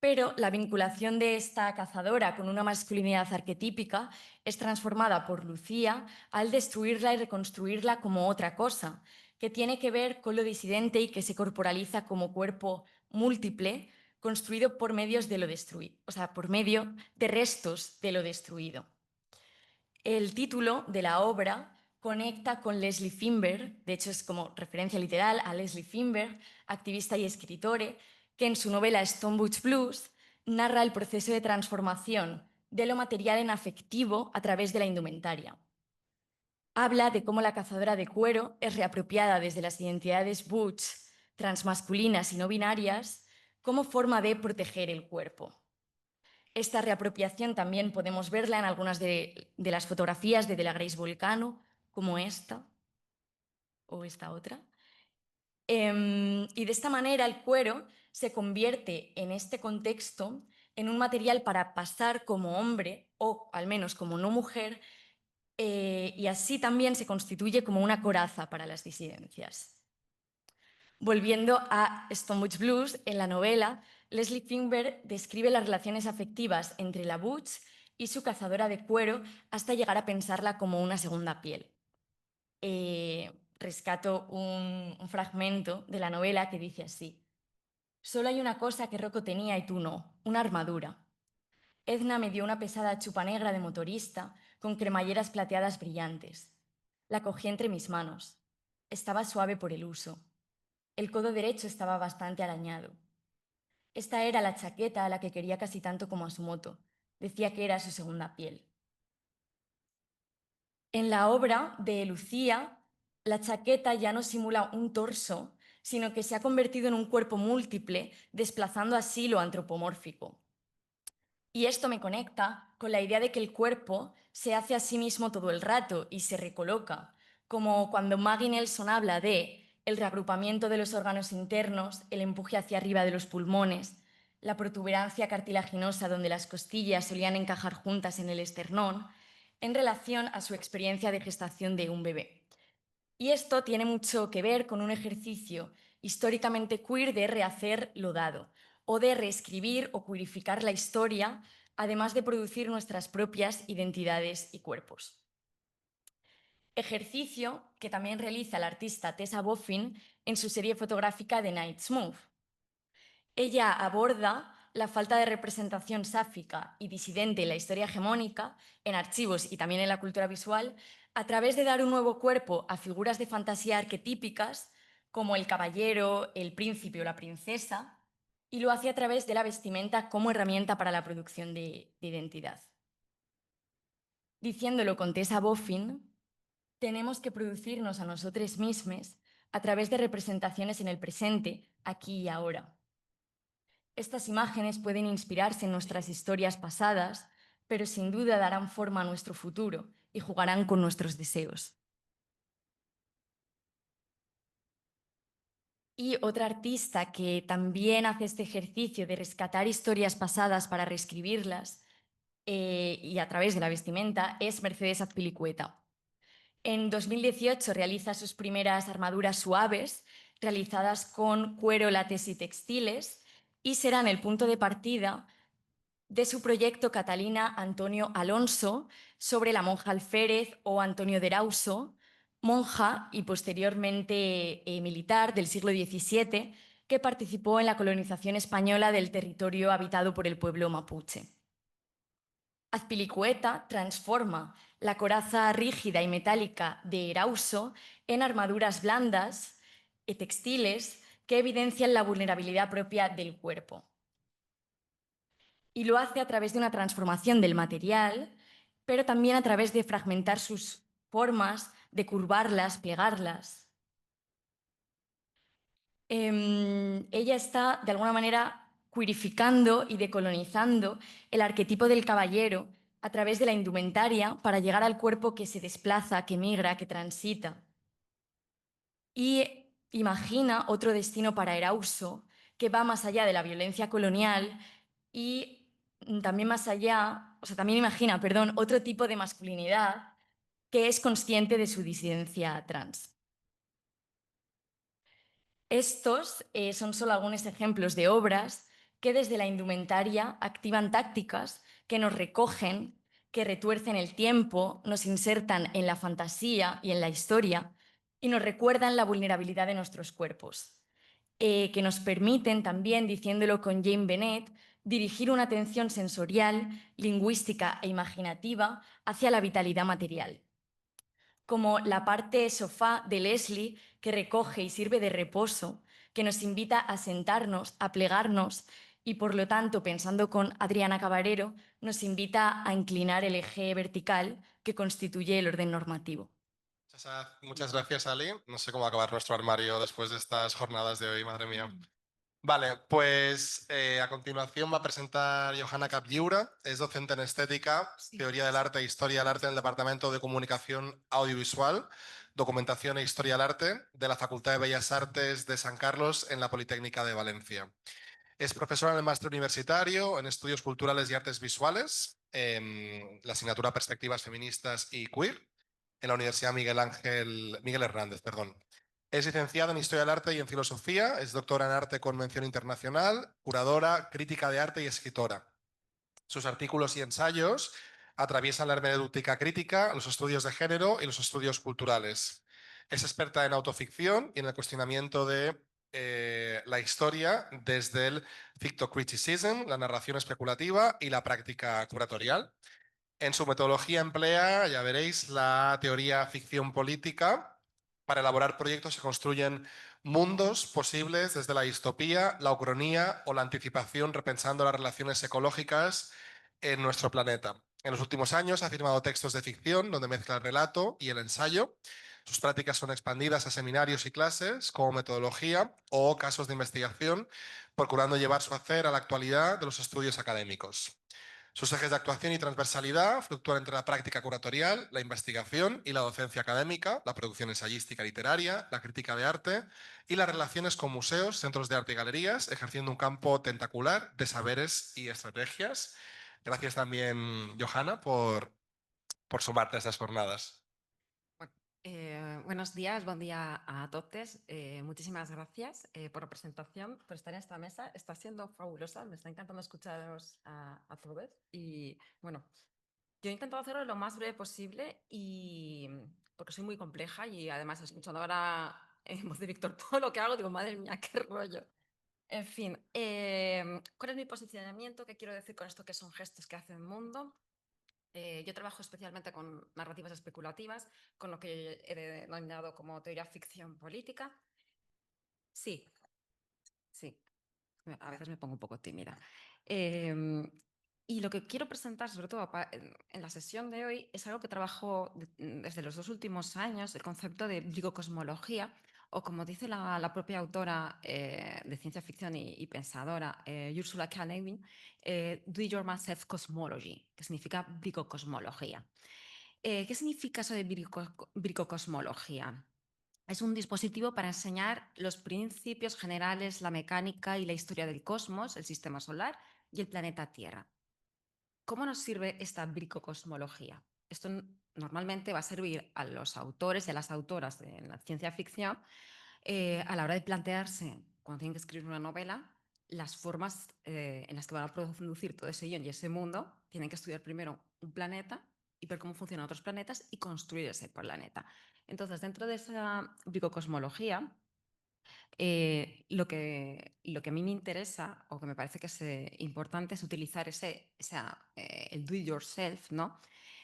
Pero la vinculación de esta cazadora con una masculinidad arquetípica es transformada por Lucía al destruirla y reconstruirla como otra cosa, que tiene que ver con lo disidente y que se corporaliza como cuerpo múltiple, construido por medios de lo destruido, por medio de restos de lo destruido. El título de la obra conecta con Leslie Finberg, de hecho es como referencia literal a Leslie Finberg, activista y escritora, que en su novela Stone Butch Blues narra el proceso de transformación de lo material en afectivo a través de la indumentaria. Habla de cómo la cazadora de cuero es reapropiada desde las identidades butch, transmasculinas y no binarias como forma de proteger el cuerpo. Esta reapropiación también podemos verla en algunas de las fotografías de la Grace Volcano, como esta o esta otra. Y de esta manera el cuero se convierte en este contexto en un material para pasar como hombre o al menos como no mujer, y así también se constituye como una coraza para las disidencias. Volviendo a Stone Butch Blues, en la novela, Leslie Finberg describe las relaciones afectivas entre la butch y su cazadora de cuero hasta llegar a pensarla como una segunda piel. Rescato un fragmento de la novela que dice así: «Solo hay una cosa que Rocco tenía y tú no, una armadura. Edna me dio una pesada chupa negra de motorista con cremalleras plateadas brillantes. La cogí entre mis manos. Estaba suave por el uso. El codo derecho estaba bastante arañado. Esta era la chaqueta a la que quería casi tanto como a su moto. Decía que era su segunda piel». En la obra de Lucía, la chaqueta ya no simula un torso, sino que se ha convertido en un cuerpo múltiple, desplazando así lo antropomórfico. Y esto me conecta con la idea de que el cuerpo se hace a sí mismo todo el rato y se recoloca, como cuando Maggie Nelson habla de el reagrupamiento de los órganos internos, el empuje hacia arriba de los pulmones, la protuberancia cartilaginosa donde las costillas solían encajar juntas en el esternón, en relación a su experiencia de gestación de un bebé. Y esto tiene mucho que ver con un ejercicio históricamente queer de rehacer lo dado, o de reescribir o queerificar la historia, además de producir nuestras propias identidades y cuerpos. Ejercicio que también realiza la artista Tessa Boffin en su serie fotográfica The Night's Move. Ella aborda la falta de representación sáfica y disidente en la historia hegemónica, en archivos y también en la cultura visual, a través de dar un nuevo cuerpo a figuras de fantasía arquetípicas como el caballero, el príncipe o la princesa, y lo hace a través de la vestimenta como herramienta para la producción de identidad. Diciéndolo con Tessa Boffin, tenemos que producirnos a nosotros mismos a través de representaciones en el presente, aquí y ahora. Estas imágenes pueden inspirarse en nuestras historias pasadas, pero sin duda darán forma a nuestro futuro y jugarán con nuestros deseos. Y otra artista que también hace este ejercicio de rescatar historias pasadas para reescribirlas y a través de la vestimenta es Mercedes Azpilicueta. En 2018 realiza sus primeras armaduras suaves, realizadas con cuero, látex y textiles, y serán el punto de partida de su proyecto Catalina Antonio Alonso sobre la monja alférez o Antonio de Erauso, monja y posteriormente militar del siglo XVII, que participó en la colonización española del territorio habitado por el pueblo mapuche. Azpilicueta transforma la coraza rígida y metálica de Erauso en armaduras blandas y textiles que evidencian la vulnerabilidad propia del cuerpo. Y lo hace a través de una transformación del material, pero también a través de fragmentar sus formas, de curvarlas, plegarlas. Ella está, de alguna manera, queerificando y decolonizando el arquetipo del caballero a través de la indumentaria para llegar al cuerpo que se desplaza, que migra, que transita. Y imagina otro destino para Erauso que va más allá de la violencia colonial y también más allá, o sea, también imagina, perdón, otro tipo de masculinidad que es consciente de su disidencia trans. Estos son solo algunos ejemplos de obras que desde la indumentaria activan tácticas que nos recogen, que retuercen el tiempo, nos insertan en la fantasía y en la historia y nos recuerdan la vulnerabilidad de nuestros cuerpos, que nos permiten también, diciéndolo con Jane Bennett, dirigir una atención sensorial, lingüística e imaginativa hacia la vitalidad material. Como la parte sofá de Leslie, que recoge y sirve de reposo, que nos invita a sentarnos, a plegarnos y, por lo tanto, pensando con Adriana Cabarero, nos invita a inclinar el eje vertical que constituye el orden normativo. Muchas gracias, Ali. No sé cómo va a acabar nuestro armario después de estas jornadas de hoy, madre mía. Vale, pues a continuación va a presentar Johanna Caplliura, es docente en Estética, Teoría del Arte e Historia del Arte en el Departamento de Comunicación Audiovisual, Documentación e Historia del Arte de la Facultad de Bellas Artes de San Carlos en la Politécnica de Valencia. Es profesora en el máster universitario en Estudios Culturales y Artes Visuales, en la asignatura Perspectivas Feministas y Queer, en la Universidad Miguel Hernández. Es licenciada en Historia del Arte y en Filosofía, es doctora en Arte con mención internacional, curadora, crítica de arte y escritora. Sus artículos y ensayos atraviesan la hermenéutica crítica, los estudios de género y los estudios culturales. Es experta en autoficción y en el cuestionamiento de la historia desde el fictocriticism, la narración especulativa y la práctica curatorial. En su metodología emplea, ya veréis, la teoría ficción política. Para elaborar proyectos se construyen mundos posibles desde la distopía, la ucronía o la anticipación, repensando las relaciones ecológicas en nuestro planeta. En los últimos años ha firmado textos de ficción donde mezcla el relato y el ensayo. Sus prácticas son expandidas a seminarios y clases como metodología o casos de investigación, procurando llevar su hacer a la actualidad de los estudios académicos. Sus ejes de actuación y transversalidad fluctúan entre la práctica curatorial, la investigación y la docencia académica, la producción ensayística literaria, la crítica de arte y las relaciones con museos, centros de arte y galerías, ejerciendo un campo tentacular de saberes y estrategias. Gracias también, Johanna, por sumarte a estas jornadas. Buenos días, buen día a todos. Muchísimas gracias por la presentación, por estar en esta mesa. Está siendo fabulosa, me está encantando escucharos a todos. Y bueno, yo he intentado hacerlo lo más breve posible y porque soy muy compleja y además escuchando ahora en voz de Víctor todo lo que hago, digo, madre mía, qué rollo. En fin, ¿cuál es mi posicionamiento? ¿Qué quiero decir con esto que son gestos que hace el mundo? Yo trabajo especialmente con narrativas especulativas, con lo que he denominado como teoría ficción política. Sí, sí, a veces me pongo un poco tímida. Y lo que quiero presentar, sobre todo en la sesión de hoy, es algo que trabajo desde los 2 últimos años, el concepto de bricocosmología, o como dice la propia autora de ciencia ficción y pensadora, Ursula K. Le Guin, Do Your Myself Cosmology, que significa bricocosmología. ¿Qué significa eso de bricocosmología? Es un dispositivo para enseñar los principios generales, la mecánica y la historia del cosmos, el sistema solar y el planeta Tierra. ¿Cómo nos sirve esta bricocosmología? Esto normalmente va a servir a los autores y a las autoras de la ciencia ficción a la hora de plantearse, cuando tienen que escribir una novela, las formas en las que van a producir todo ese guión y ese mundo. Tienen que estudiar primero un planeta y ver cómo funcionan otros planetas y construir ese planeta. Entonces, dentro de esa bricocosmología, lo que a mí me interesa o que me parece que es importante es utilizar el do it yourself, ¿no?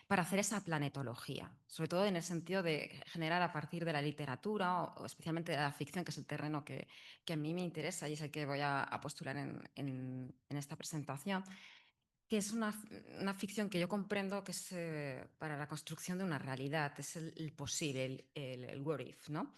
Para hacer esa planetología, sobre todo en el sentido de generar a partir de la literatura o especialmente de la ficción, que es el terreno que a mí me interesa y es el que voy a postular en esta presentación, que es una ficción que yo comprendo que es para la construcción de una realidad, es el posible, el what if, ¿no?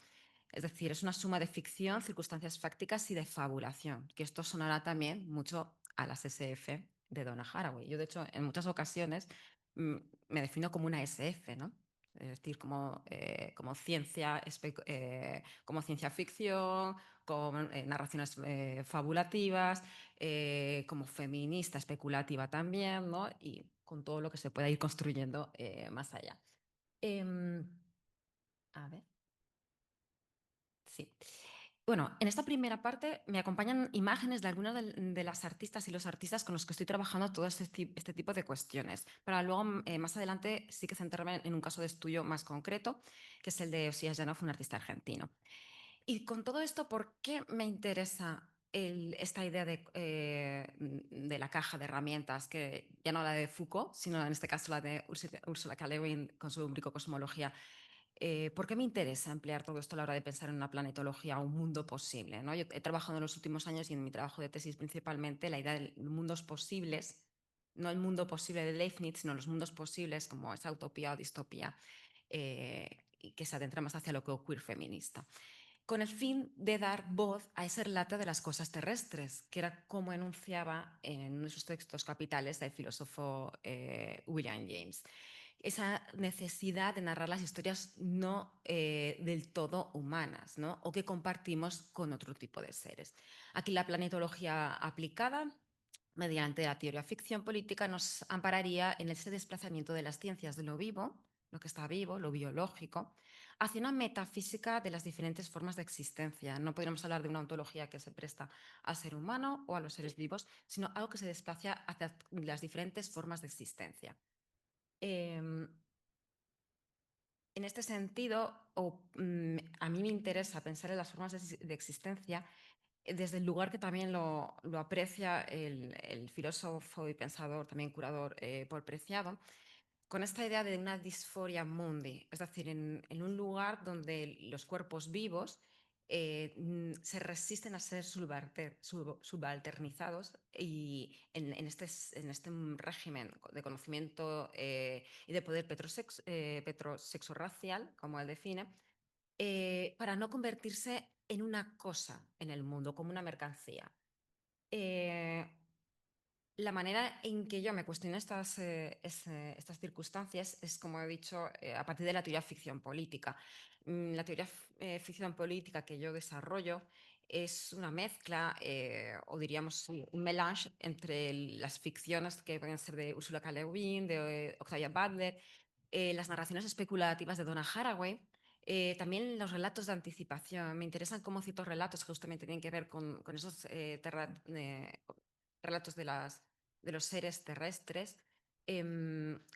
Es decir, es una suma de ficción, circunstancias fácticas y de fabulación, que esto sonará también mucho a las SF de Donna Haraway. Yo, de hecho, en muchas ocasiones me defino como una SF, ¿no? Es decir, como ciencia ficción, con narraciones fabulativas, como feminista especulativa también, ¿no? Y con todo lo que se pueda ir construyendo más allá. A ver. Sí. Bueno, en esta primera parte me acompañan imágenes de algunas de las artistas y los artistas con los que estoy trabajando todo este tipo de cuestiones, para luego más adelante sí que centrarme en un caso de estudio más concreto, que es el de Osías Janov, un artista argentino. Y con todo esto, ¿por qué me interesa esta idea de la caja de herramientas, que ya no la de Foucault, sino en este caso la de Ursula K. Le Guin con su bricocosmología? ¿Por qué me interesa emplear todo esto a la hora de pensar en una planetología o un mundo posible, ¿no? Yo he trabajado en los últimos años y en mi trabajo de tesis principalmente la idea de mundos posibles, no el mundo posible de Leibniz, sino los mundos posibles como esa utopía o distopía y que se adentra más hacia lo que queer feminista, con el fin de dar voz a ese relato de las cosas terrestres, que era como enunciaba en uno de sus textos capitales el filósofo William James. Esa necesidad de narrar las historias no del todo humanas, ¿no? O que compartimos con otro tipo de seres. Aquí la planetología aplicada mediante la teoría ficción política nos ampararía en ese desplazamiento de las ciencias de lo vivo, lo que está vivo, lo biológico, hacia una metafísica de las diferentes formas de existencia. No podríamos hablar de una ontología que se presta al ser humano o a los seres vivos, sino algo que se desplaza hacia las diferentes formas de existencia. Em, en este sentido, a mí me interesa pensar en las formas de existencia desde el lugar que también lo aprecia el filósofo y pensador, también curador Paul Preciado, con esta idea de una disforia mundi, es decir, en un lugar donde los cuerpos vivos se resisten a ser subalternizados y en este régimen de conocimiento y de poder petrosexo-racial, como él define, para no convertirse en una cosa en el mundo, como una mercancía. La manera en que yo me cuestiono estas circunstancias es, como he dicho, a partir de la teoría ficción política. La teoría ficción política que yo desarrollo es una mezcla, o diríamos sí, un melange entre las ficciones que pueden ser de Ursula K. Le Guin, de Octavia Butler, las narraciones especulativas de Donna Haraway, también los relatos de anticipación. Me interesan cómo ciertos relatos que justamente tienen que ver con esos relatos de los seres terrestres,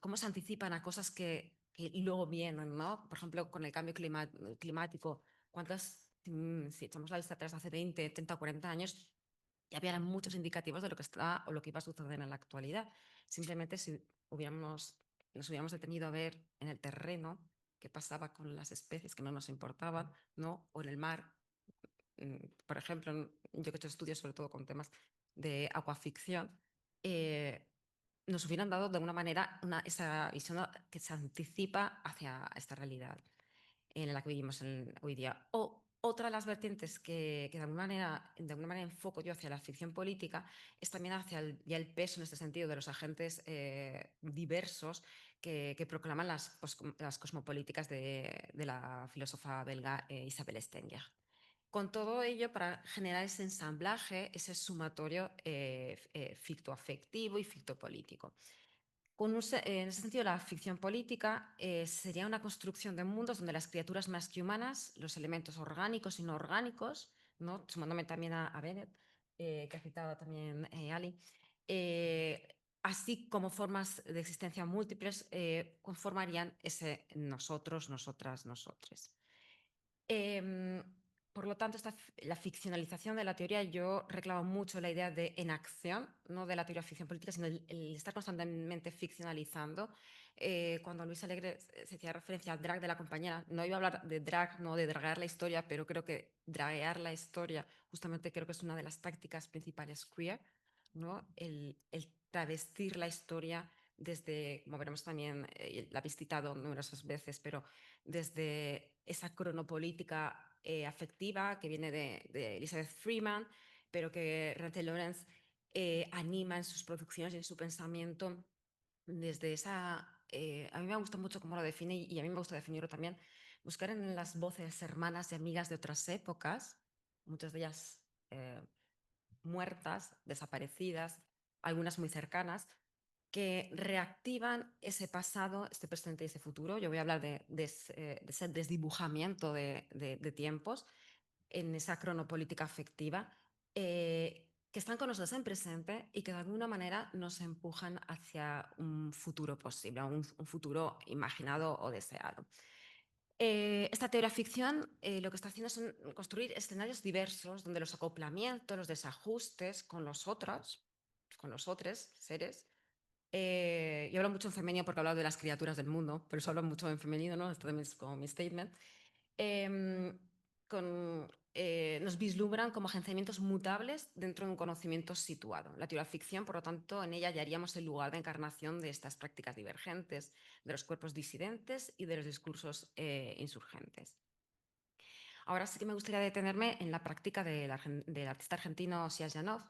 cómo se anticipan a cosas que luego vienen, ¿no? Por ejemplo, con el cambio climático, si echamos la lista atrás hace 20, 30, 40 años, ya había muchos indicativos de lo que está o lo que iba a suceder en la actualidad. Simplemente si nos hubiéramos detenido a ver en el terreno qué pasaba con las especies que no nos importaban, ¿no? O en el mar. Por ejemplo, yo que he hecho estudios sobre todo con temas de aquaficción, nos hubieran dado de alguna manera esa visión que se anticipa hacia esta realidad en la que vivimos hoy día. O otra de las vertientes que de alguna manera enfoco yo hacia la ficción política es también hacia ya el peso en este sentido de los agentes diversos que proclaman las cosmopolíticas de la filósofa belga Isabel Stenger. Con todo ello, para generar ese ensamblaje, ese sumatorio fictoafectivo y fictopolítico. En ese sentido, la ficción política sería una construcción de mundos donde las criaturas más que humanas, los elementos orgánicos y no orgánicos, ¿no? Sumándome también a Bennett, que ha citado también Ali, así como formas de existencia múltiples, conformarían ese nosotros, nosotras, nosotres. Por lo tanto, la ficcionalización de la teoría, yo reclamo mucho la idea de enacción, no de la teoría de ficción política, sino el estar constantemente ficcionalizando. Cuando Luis Alegre se hacía referencia al drag de la compañera, no iba a hablar de drag, no de draguear la historia, pero creo que draguear la historia justamente creo que es una de las tácticas principales queer, ¿no? El travestir la historia desde, como veremos también, la habéis citado numerosas veces, pero desde esa cronopolítica afectiva que viene de Elizabeth Freeman, pero que Renate Lawrence anima en sus producciones y en su pensamiento desde esa... a mí me gusta mucho cómo lo define y a mí me gusta definirlo también, buscar en las voces hermanas y amigas de otras épocas, muchas de ellas muertas, desaparecidas, algunas muy cercanas, que reactivan ese pasado, este presente y ese futuro. Yo voy a hablar de ese desdibujamiento de tiempos en esa cronopolítica afectiva, que están con nosotros en presente y que de alguna manera nos empujan hacia un futuro posible, un futuro imaginado o deseado. Esta teoría ficción lo que está haciendo es construir escenarios diversos donde los acoplamientos, los desajustes con los otros seres. Yo hablo mucho en femenino porque he hablado de las criaturas del mundo, pero eso hablo mucho en femenino, ¿no? Esto también es como mi statement. Em, nos vislumbran como agenciamientos mutables dentro de un conocimiento situado. La teoría ficción, por lo tanto, en ella hallaríamos el lugar de encarnación de estas prácticas divergentes, de los cuerpos disidentes y de los discursos insurgentes. Ahora sí que me gustaría detenerme en la práctica del artista argentino Sia Janov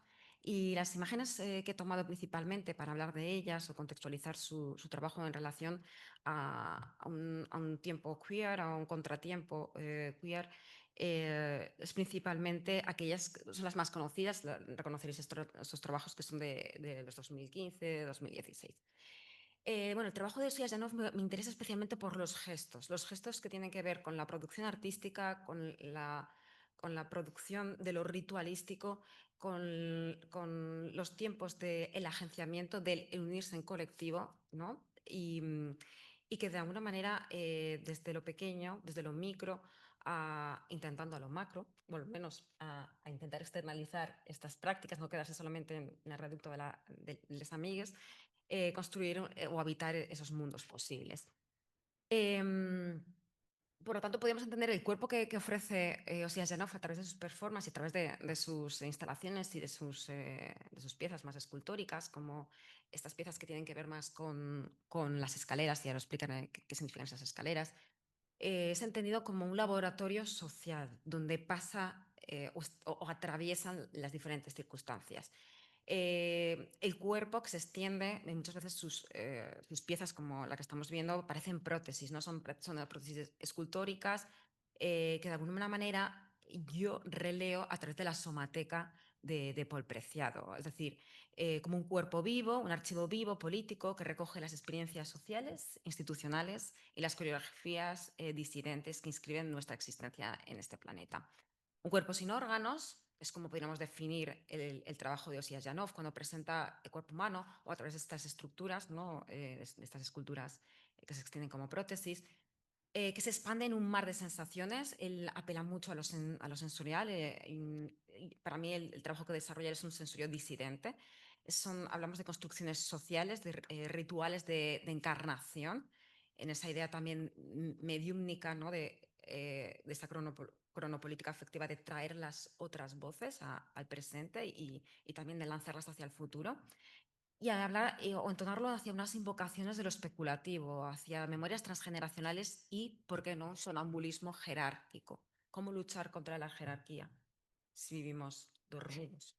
y las imágenes que he tomado principalmente para hablar de ellas o contextualizar su trabajo en relación a un tiempo queer, a un contratiempo queer, es principalmente aquellas que son las más conocidas, reconoceréis estos trabajos que son de los 2015, 2016. Bueno, el trabajo de Osia Janov me interesa especialmente por los gestos que tienen que ver con la producción artística, con la producción de lo ritualístico, con los tiempos del agenciamiento, del unirse en colectivo, ¿no? Y que de alguna manera, desde lo pequeño, desde lo micro, intentando a lo macro, o al menos a intentar externalizar estas prácticas, no quedarse solamente en el reducto de les amigues, construir o habitar esos mundos posibles. Por lo tanto, podríamos entender el cuerpo que ofrece Osia Janov a través de sus performances y a través de sus instalaciones y de sus piezas más escultóricas, como estas piezas que tienen que ver más con las escaleras, y ahora explicaré qué significan esas escaleras. Es entendido como un laboratorio social donde pasa o atraviesan las diferentes circunstancias. El cuerpo que se extiende, muchas veces sus piezas, como la que estamos viendo, parecen prótesis, ¿no? Son prótesis escultóricas que de alguna manera yo releo a través de la somateca de Paul Preciado, es decir, como un cuerpo vivo, un archivo vivo político que recoge las experiencias sociales, institucionales y las coreografías disidentes que inscriben nuestra existencia en este planeta. Un cuerpo sin órganos es como podríamos definir el trabajo de Osia Janov cuando presenta el cuerpo humano o a través de estas estructuras, ¿no? De estas esculturas que se extienden como prótesis, que se expande en un mar de sensaciones. Él apela mucho a lo sensorial. Y para mí el trabajo que desarrolla es un sensorio disidente. Hablamos de construcciones sociales, de rituales de encarnación, en esa idea también mediúmnica, ¿no? de esta cronopolítica afectiva de traer las otras voces al presente y también de lanzarlas hacia el futuro. Y hablar o entonarlo hacia unas invocaciones de lo especulativo, hacia memorias transgeneracionales y, ¿por qué no?, sonambulismo jerárquico. ¿Cómo luchar contra la jerarquía si vivimos dormidos?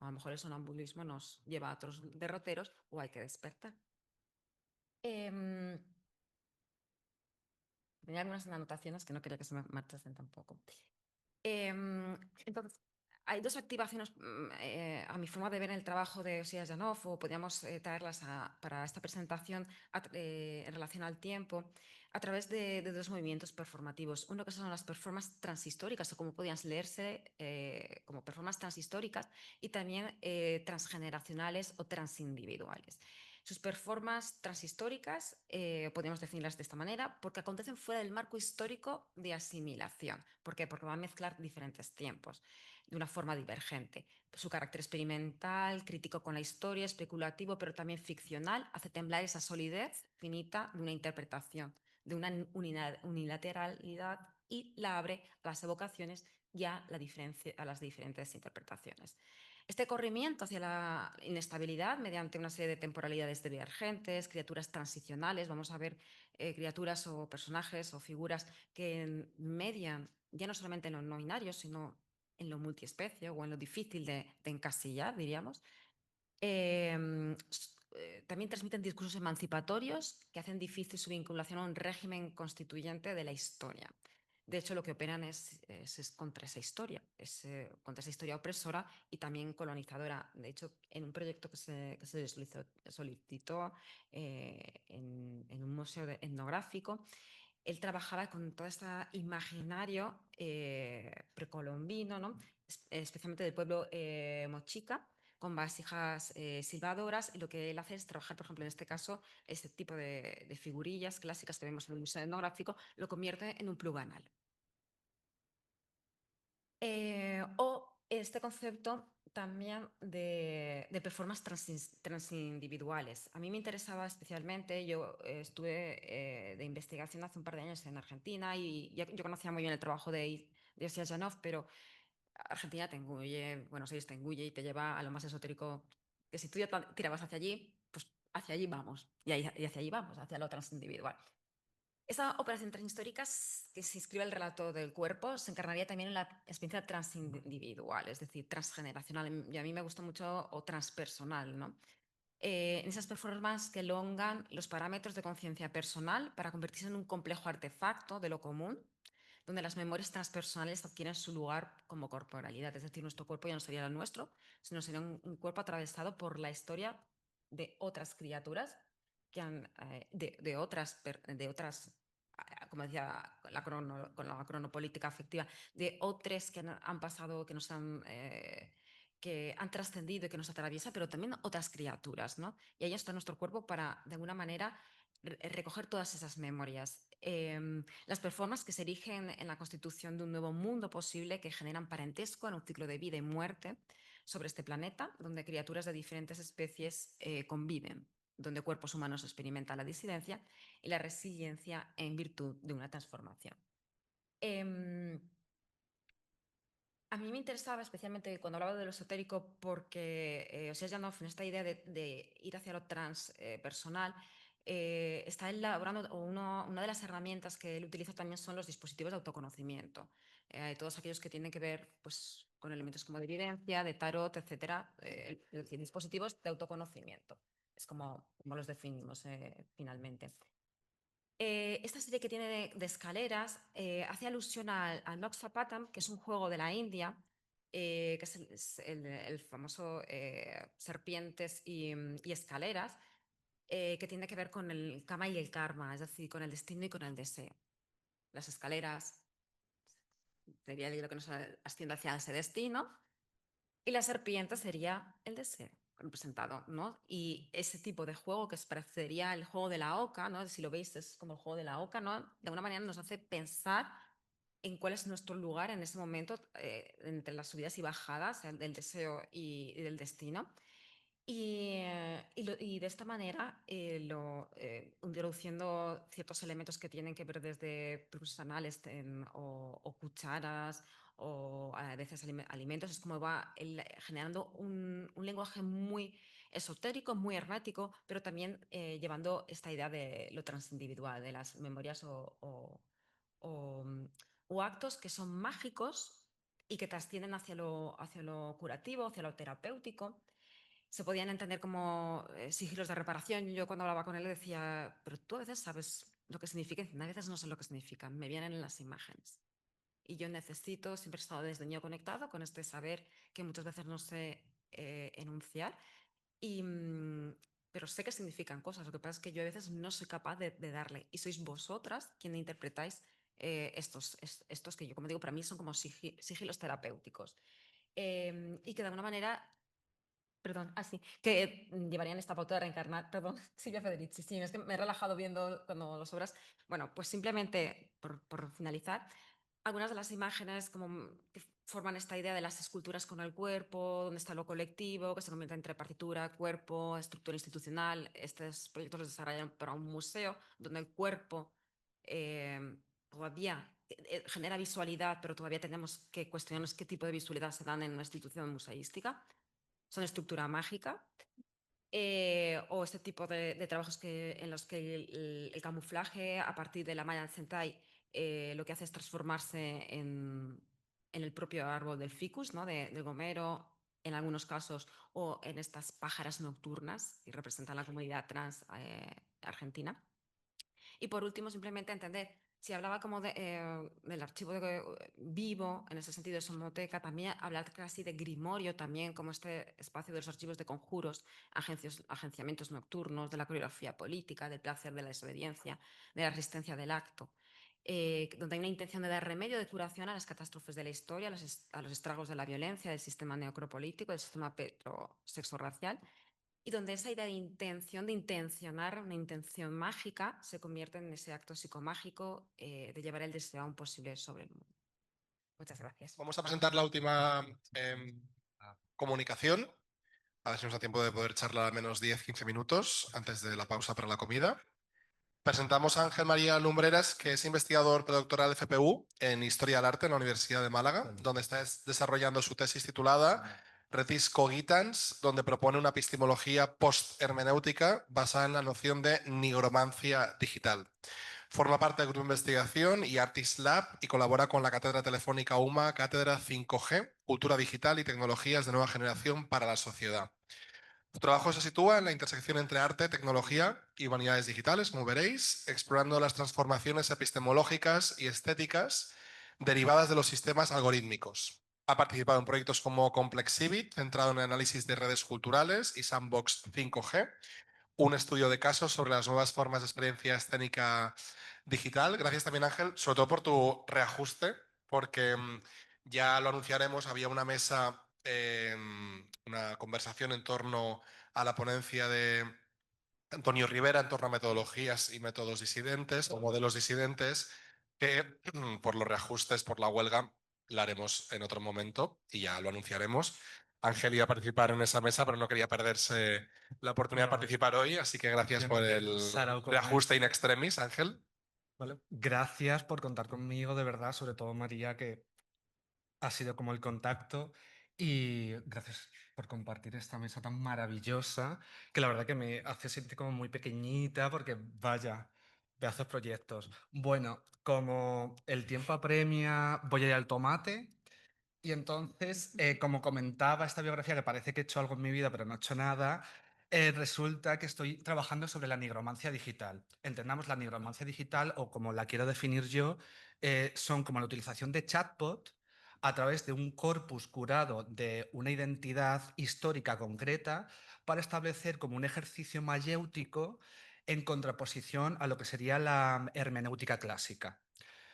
A lo mejor el sonambulismo nos lleva a otros derroteros o hay que despertar. Tenía algunas anotaciones que no quería que se me marchasen tampoco. Entonces, hay dos activaciones a mi forma de ver en el trabajo de Osia Janov, o podríamos traerlas para esta presentación en relación al tiempo, a través de dos movimientos performativos. Uno que son las performances transhistóricas, o como podían leerse como performances transhistóricas, y también transgeneracionales o transindividuales. Sus performances transhistóricas podríamos definirlas de esta manera porque acontecen fuera del marco histórico de asimilación. ¿Por qué? Porque va a mezclar diferentes tiempos de una forma divergente. Su carácter experimental, crítico con la historia, especulativo, pero también ficcional, hace temblar esa solidez finita de una interpretación, de una unilateralidad, y la abre a las evocaciones y a las diferentes interpretaciones. Este corrimiento hacia la inestabilidad mediante una serie de temporalidades divergentes, criaturas transicionales, vamos a ver criaturas o personajes o figuras que median ya no solamente en lo no binario, sino en lo multiespecie o en lo difícil de encasillar, diríamos. También transmiten discursos emancipatorios que hacen difícil su vinculación a un régimen constituyente de la historia. De hecho, lo que operan es contra esa historia, contra esa historia opresora y también colonizadora. De hecho, en un proyecto que se solicitó en un museo etnográfico, él trabajaba con todo este imaginario precolombino, ¿no? Especialmente del pueblo mochica, con vasijas silbadoras, y lo que él hace es trabajar, por ejemplo, en este caso, este tipo de figurillas clásicas que vemos en el museo etnográfico, lo convierte en un pluganal. O este concepto también de performance transindividuales. A mí me interesaba especialmente, yo estuve de investigación hace un par de años en Argentina y yo conocía muy bien el trabajo de Osia Janov, pero Argentina te engulle, Buenos Aires te engulle y te lleva a lo más esotérico, que si tú ya tirabas hacia allí, pues hacia allí vamos, y hacia allí vamos, hacia lo transindividual. Esa operación transhistórica que se inscribe el relato del cuerpo se encarnaría también en la experiencia transindividual, es decir, transgeneracional, y a mí me gusta mucho, o transpersonal, ¿no? En esas performances que elongan los parámetros de conciencia personal para convertirse en un complejo artefacto de lo común, donde las memorias transpersonales adquieren su lugar como corporalidad, es decir, nuestro cuerpo ya no sería el nuestro, sino sería un cuerpo atravesado por la historia de otras criaturas, que han, de otras, como decía, con la cronopolítica afectiva, de otros que han pasado, que han trascendido y que nos atraviesa, pero también otras criaturas, ¿no? Y ahí está nuestro cuerpo para, de alguna manera, recoger todas esas memorias. Las performances que se erigen en la constitución de un nuevo mundo posible que generan parentesco en un ciclo de vida y muerte sobre este planeta, donde criaturas de diferentes especies conviven, donde cuerpos humanos experimentan la disidencia y la resiliencia en virtud de una transformación. A mí me interesaba especialmente cuando hablaba de lo esotérico porque Osias Janov, en esta idea de ir hacia lo transpersonal, está elaborando, o una de las herramientas que él utiliza también son los dispositivos de autoconocimiento. Todos aquellos que tienen que ver pues, con elementos como de evidencia, de tarot, etcétera, es decir, dispositivos de autoconocimiento. Es como los definimos finalmente. Esta serie que tiene de escaleras hace alusión al Moksha-Patam, que es un juego de la India, que es el famoso serpientes y escaleras, que tiene que ver con el karma y el karma, es decir, con el destino y con el deseo. Las escaleras sería lo que nos asciende hacia ese destino y la serpiente sería el deseo representado, ¿no? Y ese tipo de juego que parecería el juego de la oca, ¿no? Si lo veis es como el juego de la oca, ¿no? De alguna manera nos hace pensar en cuál es nuestro lugar en ese momento entre las subidas y bajadas del deseo y del destino. Y de esta manera, introduciendo ciertos elementos que tienen que ver desde productos anales o cucharas o a veces alimentos, es como va generando un lenguaje muy esotérico, muy hermético, pero también llevando esta idea de lo transindividual, de las memorias o actos que son mágicos y que trascienden hacia lo curativo, hacia lo terapéutico. Se podían entender como sigilos de reparación. Yo cuando hablaba con él le decía, pero tú a veces sabes lo que significa, y a veces no sé lo que significa, me vienen las imágenes. Y yo necesito, siempre he estado desde niño conectado con este saber que muchas veces no sé enunciar, pero sé que significan cosas. Lo que pasa es que yo a veces no soy capaz de darle. Y sois vosotras quienes interpretáis estos que yo, como digo, para mí son como sigilos terapéuticos. Y que de alguna manera perdón, así, que llevarían esta pauta de reencarnar, perdón, Silvia Federici, sí, es que me he relajado viendo cuando las obras. Bueno, pues simplemente, por finalizar, algunas de las imágenes como que forman esta idea de las esculturas con el cuerpo, donde está lo colectivo, que se convierte entre partitura, cuerpo, estructura institucional. Estos proyectos los desarrollan para un museo, donde el cuerpo todavía genera visualidad, pero todavía tenemos que cuestionarnos qué tipo de visualidad se dan en una institución museística. Son estructura mágica, o este tipo de trabajos en los que el camuflaje a partir de la malla Sentai lo que hace es transformarse en el propio árbol del ficus, ¿no? Del gomero, en algunos casos, o en estas pájaras nocturnas que representan la comunidad trans argentina. Y por último, simplemente entender, si hablaba como del archivo vivo, en ese sentido de somoteca, también hablar casi de grimorio también, como este espacio de los archivos de conjuros, agenciamientos nocturnos, de la coreografía política, del placer de la desobediencia, de la resistencia del acto, donde hay una intención de dar remedio, de curación a las catástrofes de la historia, a los estragos de la violencia, del sistema neocropolítico, del sistema petrosexo-racial, y donde esa idea de intención, de intencionar, una intención mágica, se convierte en ese acto psicomágico de llevar el deseo a un posible sobre el mundo. Muchas gracias. Vamos a presentar la última comunicación. A ver si nos da tiempo de poder charlar al menos 10-15 minutos antes de la pausa para la comida. Presentamos a Ángel María Lumbreras, que es investigador predoctoral de FPU en Historia del Arte en la Universidad de Málaga, donde está desarrollando su tesis titulada Retis Cogitans, donde propone una epistemología post-hermenéutica basada en la noción de nigromancia digital. Forma parte del grupo de investigación y Artist Lab y colabora con la Cátedra Telefónica UMA, Cátedra 5G, Cultura Digital y Tecnologías de Nueva Generación para la Sociedad. Su trabajo se sitúa en la intersección entre arte, tecnología y humanidades digitales, como veréis, explorando las transformaciones epistemológicas y estéticas derivadas de los sistemas algorítmicos. Ha participado en proyectos como Complexivit, centrado en el análisis de redes culturales, y Sandbox 5G, un estudio de casos sobre las nuevas formas de experiencia escénica digital. Gracias también, Ángel, sobre todo por tu reajuste, porque ya lo anunciaremos, había una mesa, una conversación en torno a la ponencia de Antonio Rivera en torno a metodologías y métodos disidentes o modelos disidentes, que por los reajustes, por la huelga, la haremos en otro momento y ya lo anunciaremos. Ángel iba a participar en esa mesa, pero no quería perderse la oportunidad de No, participar hoy, así que gracias yo por no, el Sara O'Connor. reajuste in extremis, Ángel. Vale, gracias por contar conmigo, de verdad, sobre todo María, que ha sido como el contacto, y gracias por compartir esta mesa tan maravillosa, que la verdad que me hace sentir como muy pequeñita, porque vaya, pedazos proyectos. Bueno, como el tiempo apremia, voy a ir al tomate. Y entonces, como comentaba esta biografía, que parece que he hecho algo en mi vida, pero no he hecho nada, resulta que estoy trabajando sobre la nigromancia digital. Entendamos la nigromancia digital, o como la quiero definir yo, son como la utilización de chatbot a través de un corpus curado de una identidad histórica concreta para establecer como un ejercicio mayéutico en contraposición a lo que sería la hermenéutica clásica.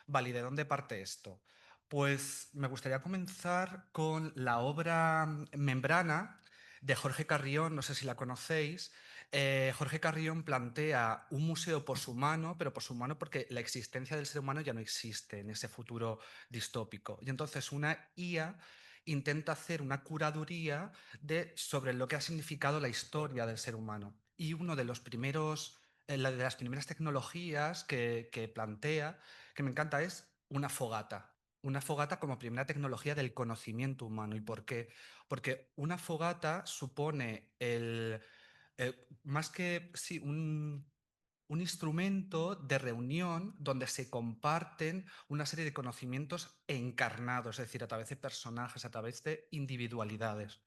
Vale, ¿y de dónde parte esto? Pues me gustaría comenzar con la obra Membrana de Jorge Carrión, no sé si la conocéis. Jorge Carrión plantea un museo poshumano, pero poshumano porque la existencia del ser humano ya no existe en ese futuro distópico. Y entonces una IA intenta hacer una curaduría sobre lo que ha significado la historia del ser humano. Y uno de los primeros, de las primeras tecnologías que plantea, que me encanta, es una fogata. Una fogata como primera tecnología del conocimiento humano. ¿Y por qué? Porque una fogata supone más que sí, un instrumento de reunión donde se comparten una serie de conocimientos encarnados, es decir, a través de personajes, a través de individualidades.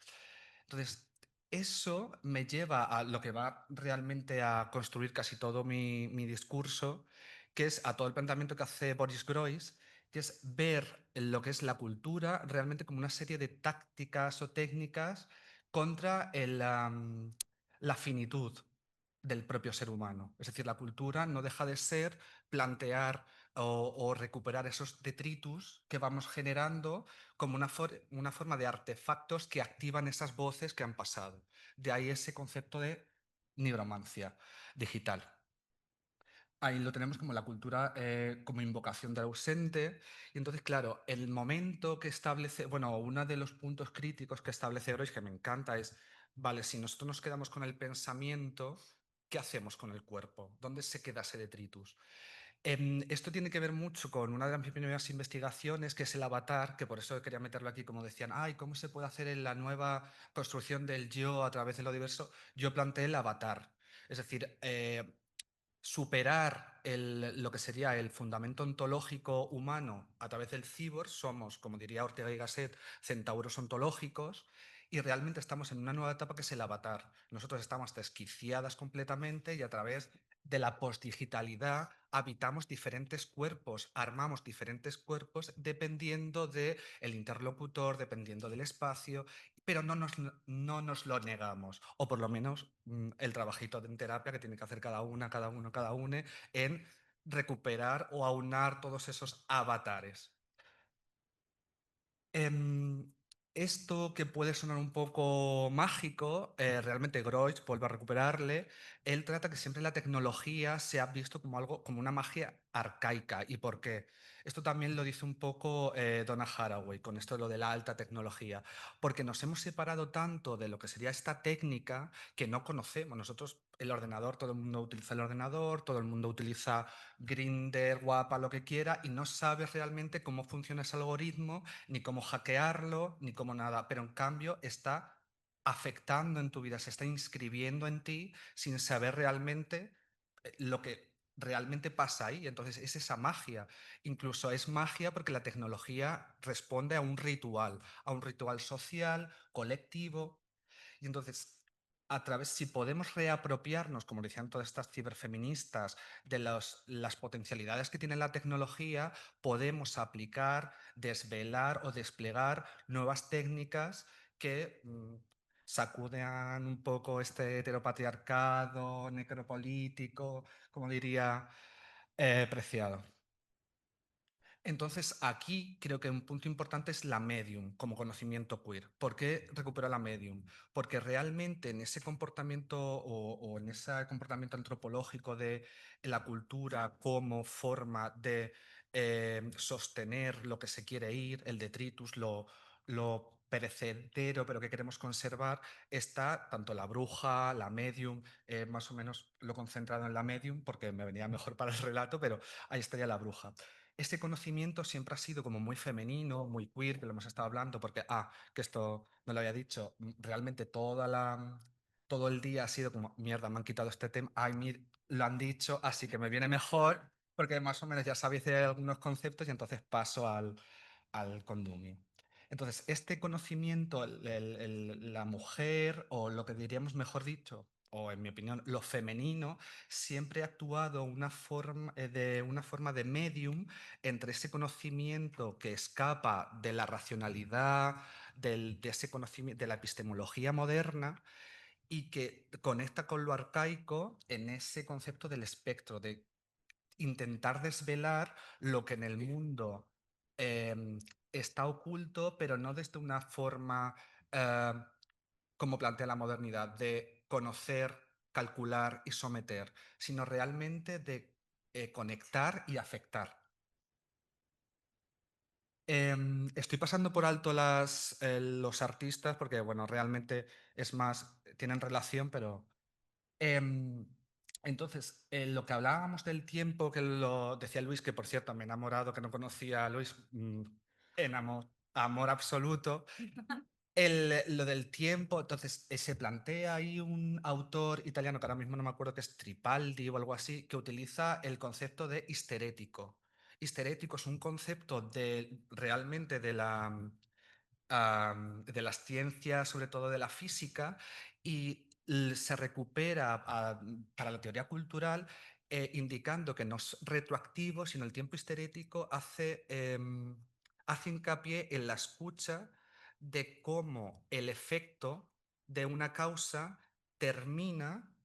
Entonces, eso me lleva a lo que va realmente a construir casi todo mi discurso, que es a todo el planteamiento que hace Boris Groys, que es ver lo que es la cultura realmente como una serie de tácticas o técnicas contra la finitud del propio ser humano. Es decir, la cultura no deja de ser plantear o recuperar esos detritus que vamos generando como una forma de artefactos que activan esas voces que han pasado. De ahí ese concepto de nigromancia digital. Ahí lo tenemos como la cultura como invocación del ausente. Y entonces, claro, el momento que establece, bueno, uno de los puntos críticos que establece Groys, que me encanta, es, vale, si nosotros nos quedamos con el pensamiento, ¿qué hacemos con el cuerpo? ¿Dónde se queda ese detritus? Esto tiene que ver mucho con una de mis primeras investigaciones, que es el avatar, que por eso quería meterlo aquí, como decían, ay, ¿cómo se puede hacer en la nueva construcción del yo a través de lo diverso? Yo planteé el avatar. Es decir, superar lo que sería el fundamento ontológico humano a través del cibor. Somos, como diría Ortega y Gasset, centauros ontológicos, y realmente estamos en una nueva etapa que es el avatar. Nosotros estamos desquiciadas completamente y a través de la postdigitalidad habitamos diferentes cuerpos, armamos diferentes cuerpos dependiendo del interlocutor, dependiendo del espacio, pero no nos lo negamos, o por lo menos el trabajito en terapia que tiene que hacer cada una, cada uno, cada une, en recuperar o aunar todos esos avatares. Esto que puede sonar un poco mágico, realmente Groys, vuelvo a recuperarle, él trata que siempre la tecnología se ha visto como algo, como una magia arcaica. ¿Y por qué? Esto también lo dice un poco Donna Haraway con esto de lo de la alta tecnología, porque nos hemos separado tanto de lo que sería esta técnica que no conocemos. Nosotros, el ordenador, todo el mundo utiliza el ordenador, todo el mundo utiliza Grindr, Guapa, lo que quiera, y no sabes realmente cómo funciona ese algoritmo, ni cómo hackearlo, ni cómo nada, pero en cambio está afectando en tu vida, se está inscribiendo en ti sin saber realmente lo que realmente pasa ahí. Entonces es esa magia. Incluso es magia porque la tecnología responde a un ritual social, colectivo. Y entonces si podemos reapropiarnos, como decían todas estas ciberfeministas, de las potencialidades que tiene la tecnología, podemos aplicar, desvelar o desplegar nuevas técnicas que sacudan un poco este heteropatriarcado necropolítico, como diría Preciado. Entonces, aquí creo que un punto importante es la medium como conocimiento queer. ¿Por qué recupero la medium? Porque realmente en ese comportamiento o en ese comportamiento antropológico de la cultura como forma de sostener lo que se quiere ir, el detritus, lo perecedero, pero que queremos conservar, está tanto la bruja, la medium, más o menos lo he concentrado en la medium porque me venía mejor para el relato, pero ahí estaría la bruja. Este conocimiento siempre ha sido como muy femenino, muy queer, que lo hemos estado hablando, porque, que esto no lo había dicho, realmente todo el día ha sido como, mierda, me han quitado este tema, lo han dicho, así que me viene mejor, porque más o menos ya sabéis de algunos conceptos y entonces paso al condumio. Entonces, este conocimiento, la mujer, o lo que diríamos mejor dicho, o en mi opinión, lo femenino, siempre ha actuado de una forma de medium entre ese conocimiento que escapa de la racionalidad, de ese conocimiento, de la epistemología moderna, y que conecta con lo arcaico en ese concepto del espectro, de intentar desvelar lo que en el mundo está oculto, pero no desde una forma eh, como plantea la modernidad, de conocer, calcular y someter, sino realmente de conectar y afectar. Estoy pasando por alto los artistas porque, bueno, realmente es más, tienen relación, pero... em, entonces, lo que hablábamos del tiempo, que lo decía Luis, que por cierto me he enamorado, que no conocía a Luis, amor absoluto. Lo del tiempo, entonces se plantea ahí un autor italiano, que ahora mismo no me acuerdo, que es Tripaldi o algo así, que utiliza el concepto de histerético. Histerético es un concepto realmente de las ciencias, sobre todo de la física, y se recupera para la teoría cultural, indicando que no es retroactivo, sino el tiempo histerético hace hincapié en la escucha de cómo el efecto de una causa termina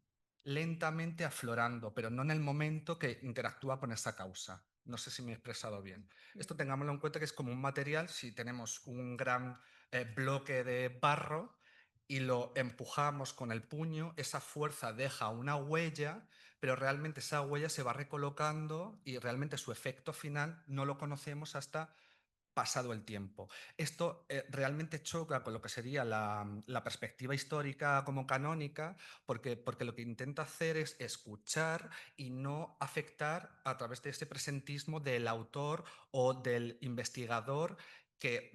lentamente aflorando, pero no en el momento que interactúa con esa causa. No sé si me he expresado bien. Esto tengámoslo en cuenta que es como un material, si tenemos un gran bloque de barro y lo empujamos con el puño, esa fuerza deja una huella, pero realmente esa huella se va recolocando y realmente su efecto final no lo conocemos hasta pasado el tiempo. Esto realmente choca con lo que sería la perspectiva histórica como canónica, porque lo que intenta hacer es escuchar y no afectar a través de ese presentismo del autor o del investigador que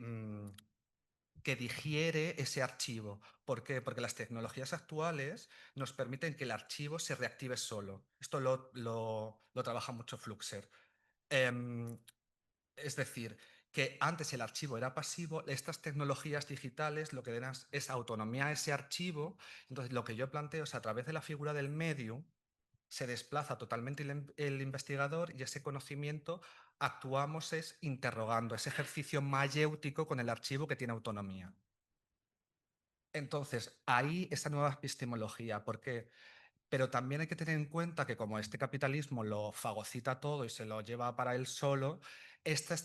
digiere ese archivo. ¿Por qué? Porque las tecnologías actuales nos permiten que el archivo se reactive solo. Esto lo trabaja mucho Fluxer. Em, es decir, que antes el archivo era pasivo, estas tecnologías digitales lo que dan es autonomía a ese archivo. Entonces, lo que yo planteo es a través de la figura del medio, se desplaza totalmente el investigador y ese conocimiento actuamos es interrogando, ese ejercicio mayéutico con el archivo que tiene autonomía. Entonces, ahí esa nueva epistemología, ¿por qué? Pero también hay que tener en cuenta que como este capitalismo lo fagocita todo y se lo lleva para él solo, esto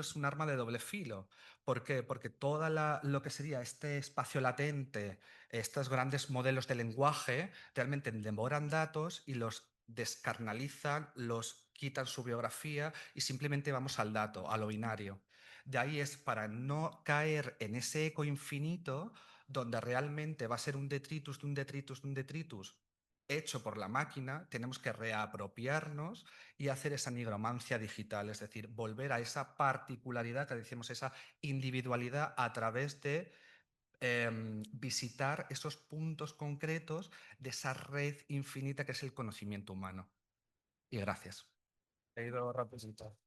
es un arma de doble filo. ¿Por qué? Porque todo lo que sería este espacio latente, estos grandes modelos de lenguaje, realmente devoran datos y los descarnalizan, los quitan su biografía y simplemente vamos al dato, a lo binario. De ahí es para no caer en ese eco infinito donde realmente va a ser un detritus de un detritus de un detritus hecho por la máquina, tenemos que reapropiarnos y hacer esa nigromancia digital, es decir, volver a esa particularidad que decimos, esa individualidad a través de visitar esos puntos concretos de esa red infinita que es el conocimiento humano. Y gracias. He ido rapidito.